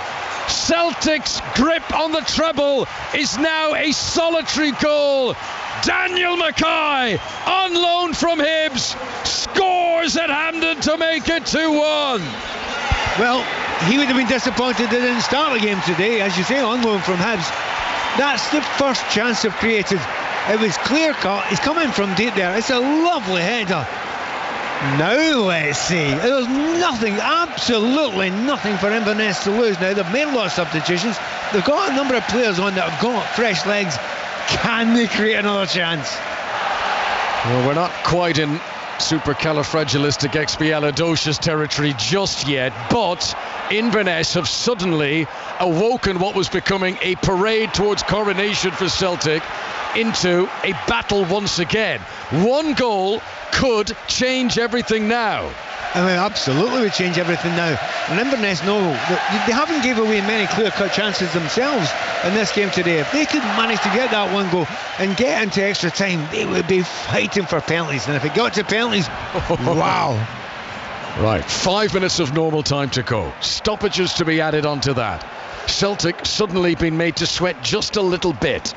Celtic's grip on the treble is now a solitary goal. Daniel Mackay, on loan from Hibs, scores at Hampden to make it 2-1. Well, he would have been disappointed they didn't start the game today, as you say, on loan from Hibs. That's the first chance they've created. It was clear cut. He's coming from deep there. It's a lovely header. Now let's see. There's nothing, absolutely nothing for Inverness to lose. Now they've made a lot of substitutions. They've got a number of players on that have got fresh legs. Can they create another chance? Well, we're not quite in supercalifragilisticexpialidocious territory just yet, but Inverness have suddenly awoken what was becoming a parade towards coronation for Celtic into a battle once again. One goal could change everything now. I mean, absolutely would change everything now. And Inverness know that they haven't gave away many clear-cut chances themselves in this game today. If they could manage to get that one goal and get into extra time, they would be fighting for penalties. And if it got to penalties, wow. Right, 5 minutes of normal time to go. Stoppages to be added onto that. Celtic suddenly been made to sweat just a little bit.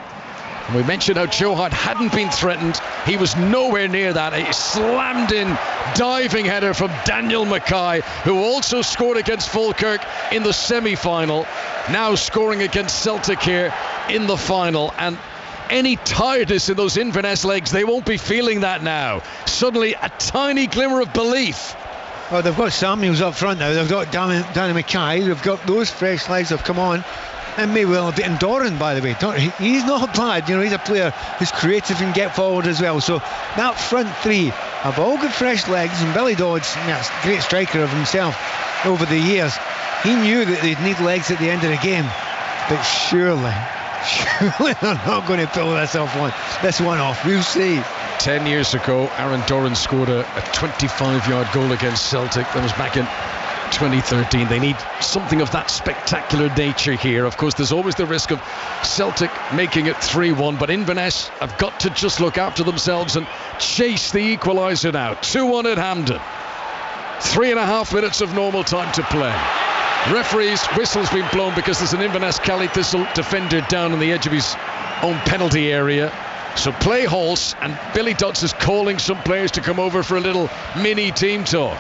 And we mentioned how Joe Hart hadn't been threatened. He was nowhere near that. A slammed in diving header from Daniel Mackay, who also scored against Falkirk in the semi-final. Now scoring against Celtic here in the final. And any tiredness in those Inverness legs, they won't be feeling that now. Suddenly a tiny glimmer of belief. Well, they've got Samuels up front now. They've got Danny Mackay. They've got those fresh legs have come on. And may well have beaten Doran, by the way. He's not bad, you know, he's a player who's creative and get forward as well. So that front three have all got fresh legs, and Billy Dodds, a great striker of himself over the years, he knew that they'd need legs at the end of the game. But surely they're not going to pull this one off. We'll see. 10 years ago, Aaron Doran scored a 25-yard goal against Celtic. That was back in 2013. They need something of that spectacular nature here. Of course, there's always the risk of Celtic making it 3-1, but Inverness have got to just look after themselves and chase the equaliser now. 2-1 at Hampden. 3.5 minutes of normal time to play. Referee's whistle's been blown because there's an Inverness Cali Thistle defender down on the edge of his own penalty area. So play halts, and Billy Dutz is calling some players to come over for a little mini team talk.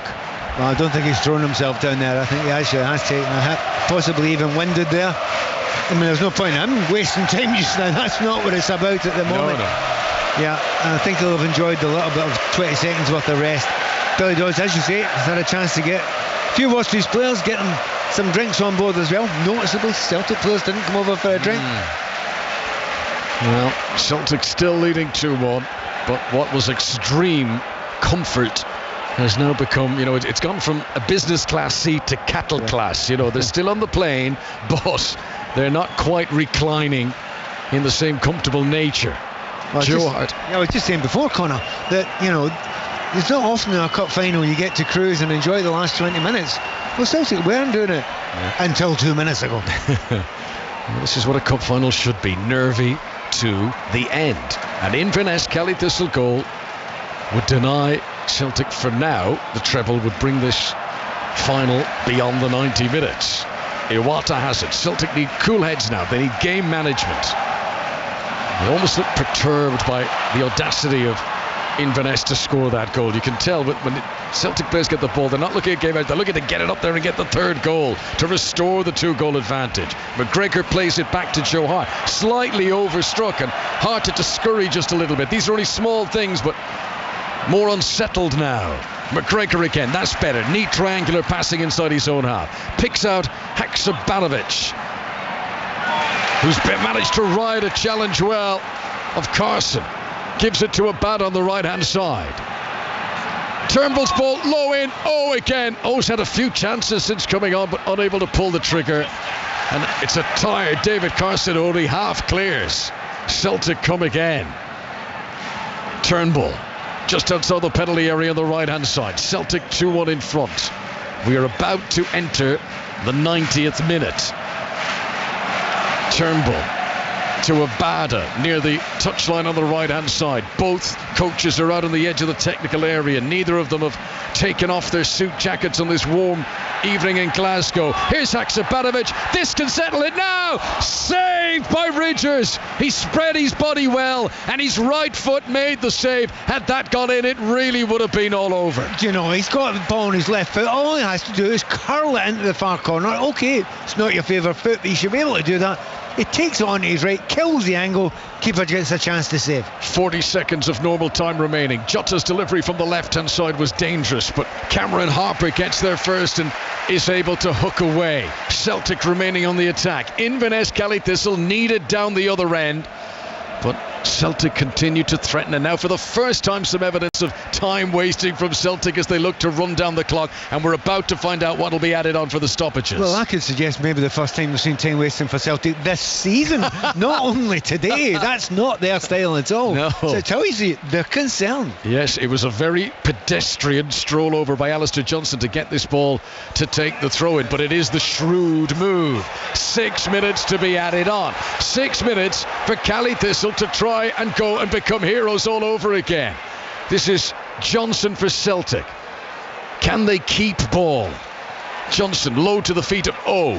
Well, I don't think he's thrown himself down there. I think he actually has taken a hit, possibly even winded there. I mean, there's no point in him wasting time just now. That's not what it's about at the moment. No. Yeah, and I think they'll have enjoyed the little bit of 20 seconds worth of rest. Billy Dodds, as you say, has had a chance to get a few of these players getting some drinks on board as well. Noticeable, Celtic players didn't come over for a drink. Well, Celtic still leading 2-1, but what was extreme comfort has now become, it's gone from a business class seat to cattle class. They're still on the plane, but they're not quite reclining in the same comfortable nature. Well, Joe Hart. I was just saying before, Connor, that, it's not often in a cup final you get to cruise and enjoy the last 20 minutes. Well, Celtic weren't doing it until 2 minutes ago. Well, this is what a cup final should be, nervy to the end. An Inverness Cali Thistle goal would deny Celtic for now. The treble would bring this final beyond the 90 minutes. Iwata has it. Celtic need cool heads now. They need game management. They almost look perturbed by the audacity of Inverness to score that goal. You can tell when Celtic players get the ball, they're not looking at game out, they're looking to get it up there and get the third goal to restore the 2-goal advantage. McGregor plays it back to Joe Hart, slightly overstruck, and Hart had to scurry just a little bit. These are only small things, but more unsettled now. McGregor again, that's better. Neat triangular passing inside his own half. Picks out Haksabanovic, who's managed to ride a challenge well of Carson. Gives it to Abad on the right-hand side. Turnbull's ball low in. Again. O's had a few chances since coming on, but unable to pull the trigger. And it's a tired David Carson, only half clears. Celtic come again. Turnbull just outside the penalty area on the right-hand side. Celtic 2-1 in front. We are about to enter the 90th minute. Turnbull to Abada near the touchline on the right-hand side. Both coaches are out on the edge of the technical area. Neither of them have taken off their suit jackets on this warm evening in Glasgow. Here's Haksabanovic. This can settle it now. Saved by Ridgers. He spread his body well, and his right foot made the save. Had that gone in, it really would have been all over. He's got the ball on his left foot. All he has to do is curl it into the far corner. Okay, it's not your favourite foot, but he should be able to do that. He takes it on his right, kills the angle, keeper gets a chance to save. 40 seconds of normal time remaining. Jota's delivery from the left-hand side was dangerous, but Cameron Harper gets there first and is able to hook away. Celtic remaining on the attack. Inverness Cali Thistle needed down the other end, but Celtic continue to threaten, and now for the first time some evidence of time wasting from Celtic as they look to run down the clock, and we're about to find out what will be added on for the stoppages. Well, I could suggest maybe the first time we've seen time wasting for Celtic this season, not only today. That's not their style at all. No. So it tells you they're concerned. Yes, it was a very pedestrian stroll over by Alistair Johnson to get this ball to take the throw-in, but it is the shrewd move. 6 minutes to be added on. 6 minutes for Cali Thistle to try and go and become heroes all over again. This is Johnson for Celtic. Can they keep ball? Johnson low to the feet of O.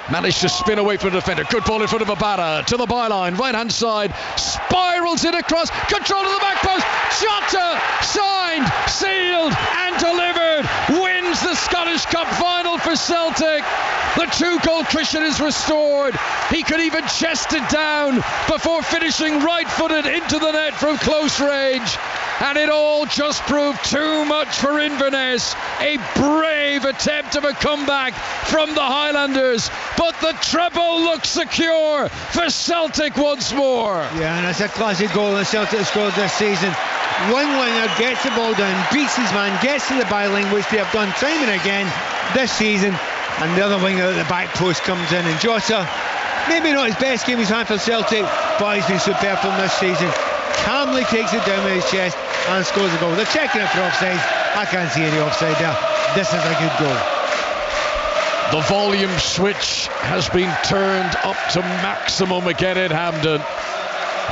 Managed to spin away from the defender. Good ball in front of Abada to the byline, right hand side, spirals it across, control of the back post. Jota, signed, sealed and delivered, wins the Scottish Cup final for Celtic. The 2-goal cushion is restored. He could even chest it down before finishing right-footed into the net from close range. And it all just proved too much for Inverness. A brave attempt of a comeback from the Highlanders, but the treble looks secure for Celtic once more. Yeah, and it's a classic goal that Celtic scored this season. One winger gets the ball down, beats his man, gets to the byline, which they have done time and again this season, and the other winger at the back post comes in, and Jota, maybe not his best game he's had for Celtic, but he's been superb from this season. Calmly takes it down with his chest and scores a goal. They're checking it for offside. I can't see any offside there. This is a good goal. The volume switch has been turned up to maximum again at Hampden.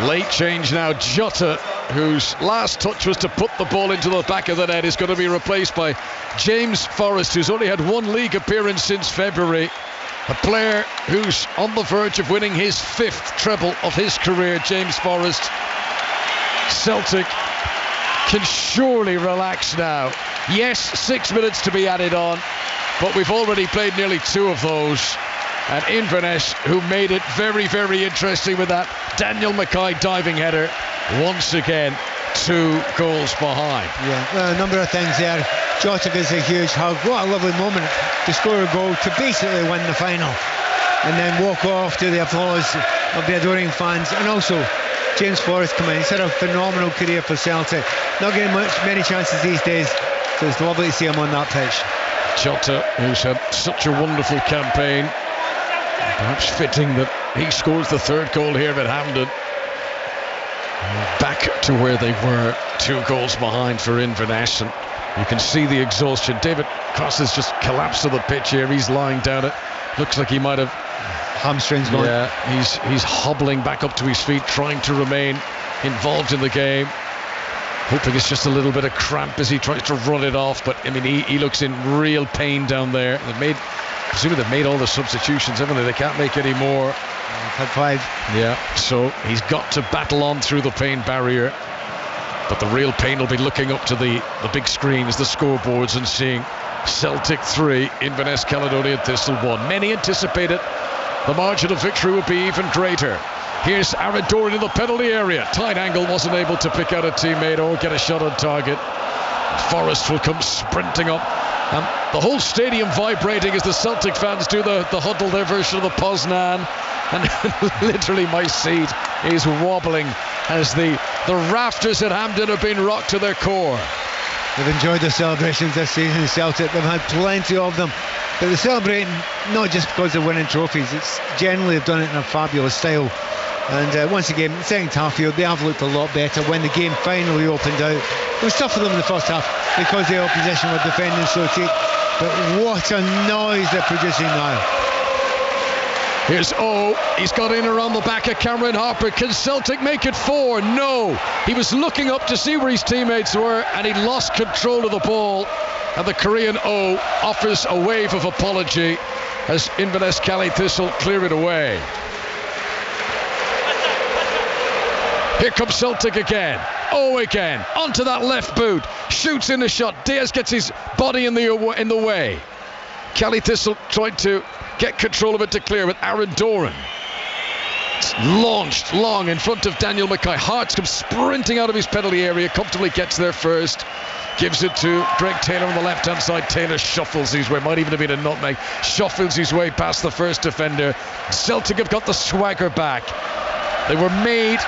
Late change now. Jota, whose last touch was to put the ball into the back of the net, is going to be replaced by James Forrest, who's only had one league appearance since February. A player who's on the verge of winning his 5th treble of his career, James Forrest. Celtic can surely relax now. Yes, 6 minutes to be added on, but we've already played nearly 2 of those. And Inverness, who made it very, very interesting with that Daniel Mackay diving header, once again 2 goals behind. Yeah, a number of things there. Jota gives a huge hug. What a lovely moment to score a goal to basically win the final, and then walk off to the applause of the adoring fans. And also James Forrest coming in. He's had a phenomenal career for Celtic, not getting many chances these days, so it's lovely to see him on that pitch. Jota, who's had such a wonderful campaign, perhaps fitting that he scores the 3rd goal here at Hampden. Back to where they were, 2 goals behind for Inverness, and you can see the exhaustion. David Cross has just collapsed to the pitch here. He's lying down. It looks like he might have hamstrings going. Yeah, he's hobbling back up to his feet, trying to remain involved in the game, hoping it's just a little bit of cramp as he tries to run it off. But I mean, he looks in real pain down there. Presumably they've made all the substitutions, haven't they? They can't make any more. Had 5. Yeah, so he's got to battle on through the pain barrier. But the real pain will be looking up to the big screens, the scoreboards, and seeing Celtic 3, Inverness Caledonian Thistle 1. Many anticipated the margin of victory would be even greater. Here's Aaron Doran in the penalty area. Tight angle, wasn't able to pick out a teammate or get a shot on target. Forrest will come sprinting up. And the whole stadium vibrating as the Celtic fans do the huddle, their version of the Poznan. And literally my seat is wobbling as the rafters at Hampden have been rocked to their core. They've enjoyed the celebrations this season in Celtic. They've had plenty of them. But they're celebrating not just because they're winning trophies. It's generally they've done it in a fabulous style. And once again, the second half here, they have looked a lot better when the game finally opened out. It was tough for them in the first half because the opposition were defending so cheap. But what a noise they're producing now. Here's O. He's got in around the back of Cameron Harper. Can Celtic make it 4? No. He was looking up to see where his teammates were, and he lost control of the ball. And the Korean O offers a wave of apology as Inverness Cali Thistle clear it away. Here comes Celtic again. Oh, again. Onto that left boot. Shoots in the shot. Diaz gets his body in the way. Cali Thistle tried to get control of it to clear with Aaron Doran. It's launched long in front of Daniel Mackay. Hartz comes sprinting out of his penalty area. Comfortably gets there first. Gives it to Greg Taylor on the left-hand side. Taylor shuffles his way. Might even have been a nutmeg. Shuffles his way past the first defender. Celtic have got the swagger back. They were made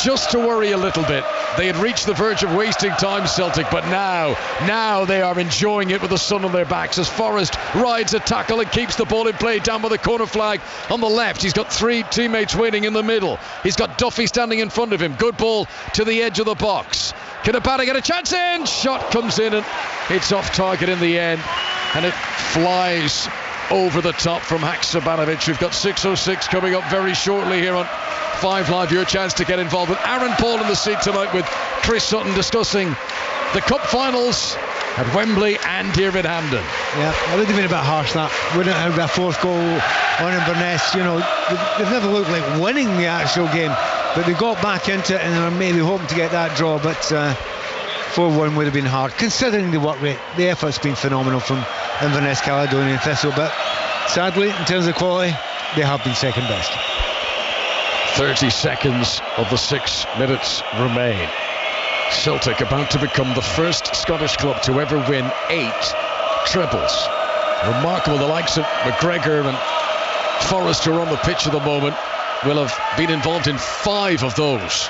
just to worry a little bit. They had reached the verge of wasting time, Celtic, but now they are enjoying it with the sun on their backs as Forrest rides a tackle and keeps the ball in play down by the corner flag on the left. He's got 3 teammates waiting in the middle. He's got Duffy standing in front of him. Good ball to the edge of the box. Can Abada get a chance in? Shot comes in and it's off target in the end, and it flies over the top from Haksabanovic. We've got 6:06 coming up very shortly here on 5 Live. Your chance to get involved with Aaron Paul in the seat tonight with Chris Sutton discussing the cup finals at Wembley and here at Hampden. Yeah, it would have been a bit harsh, that. Wouldn't have been a 4th goal on Inverness. You know, they've never looked like winning the actual game, but they got back into it and are maybe hoping to get that draw, but 4-1 would have been hard considering the work rate. The effort's been phenomenal from Inverness Caledonian Thistle, but sadly in terms of quality they have been second best. 30 seconds of the 6 minutes remain. Celtic about to become the first Scottish club to ever win 8 trebles. Remarkable. The likes of McGregor and Forrest, who are on the pitch at the moment, will have been involved in 5 of those.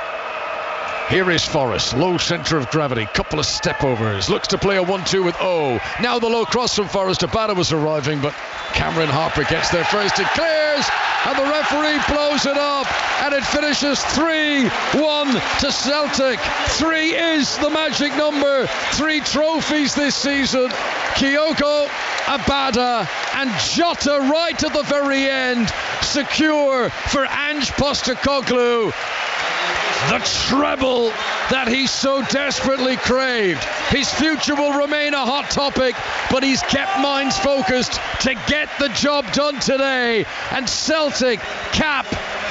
Here is Forrest, low centre of gravity, couple of step-overs, looks to play a 1-2 with O. Now the low cross from Forrest. Abada was arriving, but Cameron Harper gets there first. It clears, and the referee blows it up, and it finishes 3-1 to Celtic. 3 is the magic number. 3 trophies this season. Kyogo, Abada and Jota right at the very end, secure for Ange Postecoglou. the treble that he so desperately craved. His future will remain a hot topic, but he's kept minds focused to get the job done today. And Celtic cap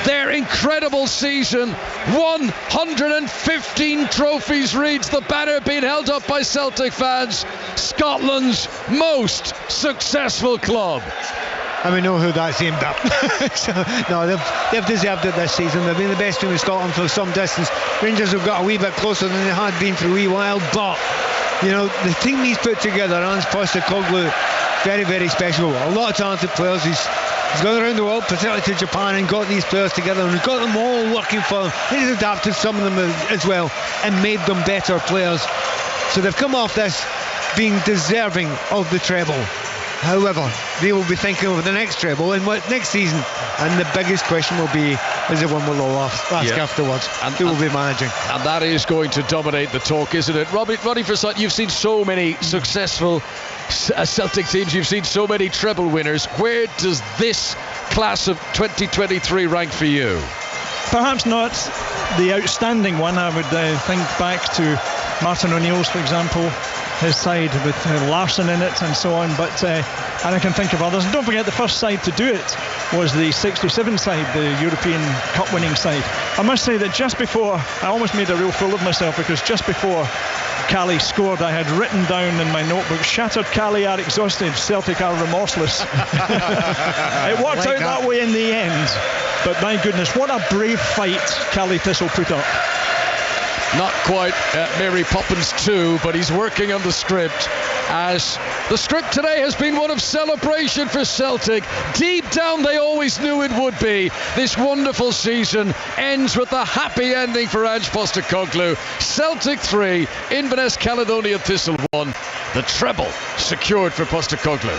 their incredible season. 115 trophies reads the banner being held up by Celtic fans. Scotland's most successful club. And we know who that's aimed at. So, no, they've deserved it this season. They've been the best team in Scotland for some distance. Rangers have got a wee bit closer than they had been for a wee while, but you know, the team he's put together, Ange Postecoglou, very, very special. A lot of talented players. He's gone around the world, particularly to Japan, and got these players together, and he's got them all working for him. He's adapted some of them as well and made them better players. So they've come off this being deserving of the treble. However, they will be thinking of the next treble and what next season, and the biggest question will be, is the one we'll all ask afterwards, and who will be managing? And that is going to dominate the talk, isn't it? Roddy Forsyth, you've seen so many successful Celtic teams, you've seen so many treble winners. Where does this class of 2023 rank for you? Perhaps not the outstanding one. I would think back to Martin O'Neill's, for example, his side with Larsson in it and so on, but and I can think of others. And don't forget, the first side to do it was the 67 side, the European Cup winning side. I must say that just before, I almost made a real fool of myself, because just before Cali scored, I had written down in my notebook, "Shattered Cali are exhausted, Celtic are remorseless." It worked out that way in the end, but my goodness, what a brave fight Cali Thistle put up. Not quite Mary Poppins 2, but he's working on the script, as the script today has been one of celebration for Celtic. Deep down they always knew it would be. This wonderful season ends with a happy ending for Ange Postecoglou. Celtic 3, Inverness Caledonian Thistle 1. The treble secured for Postecoglou.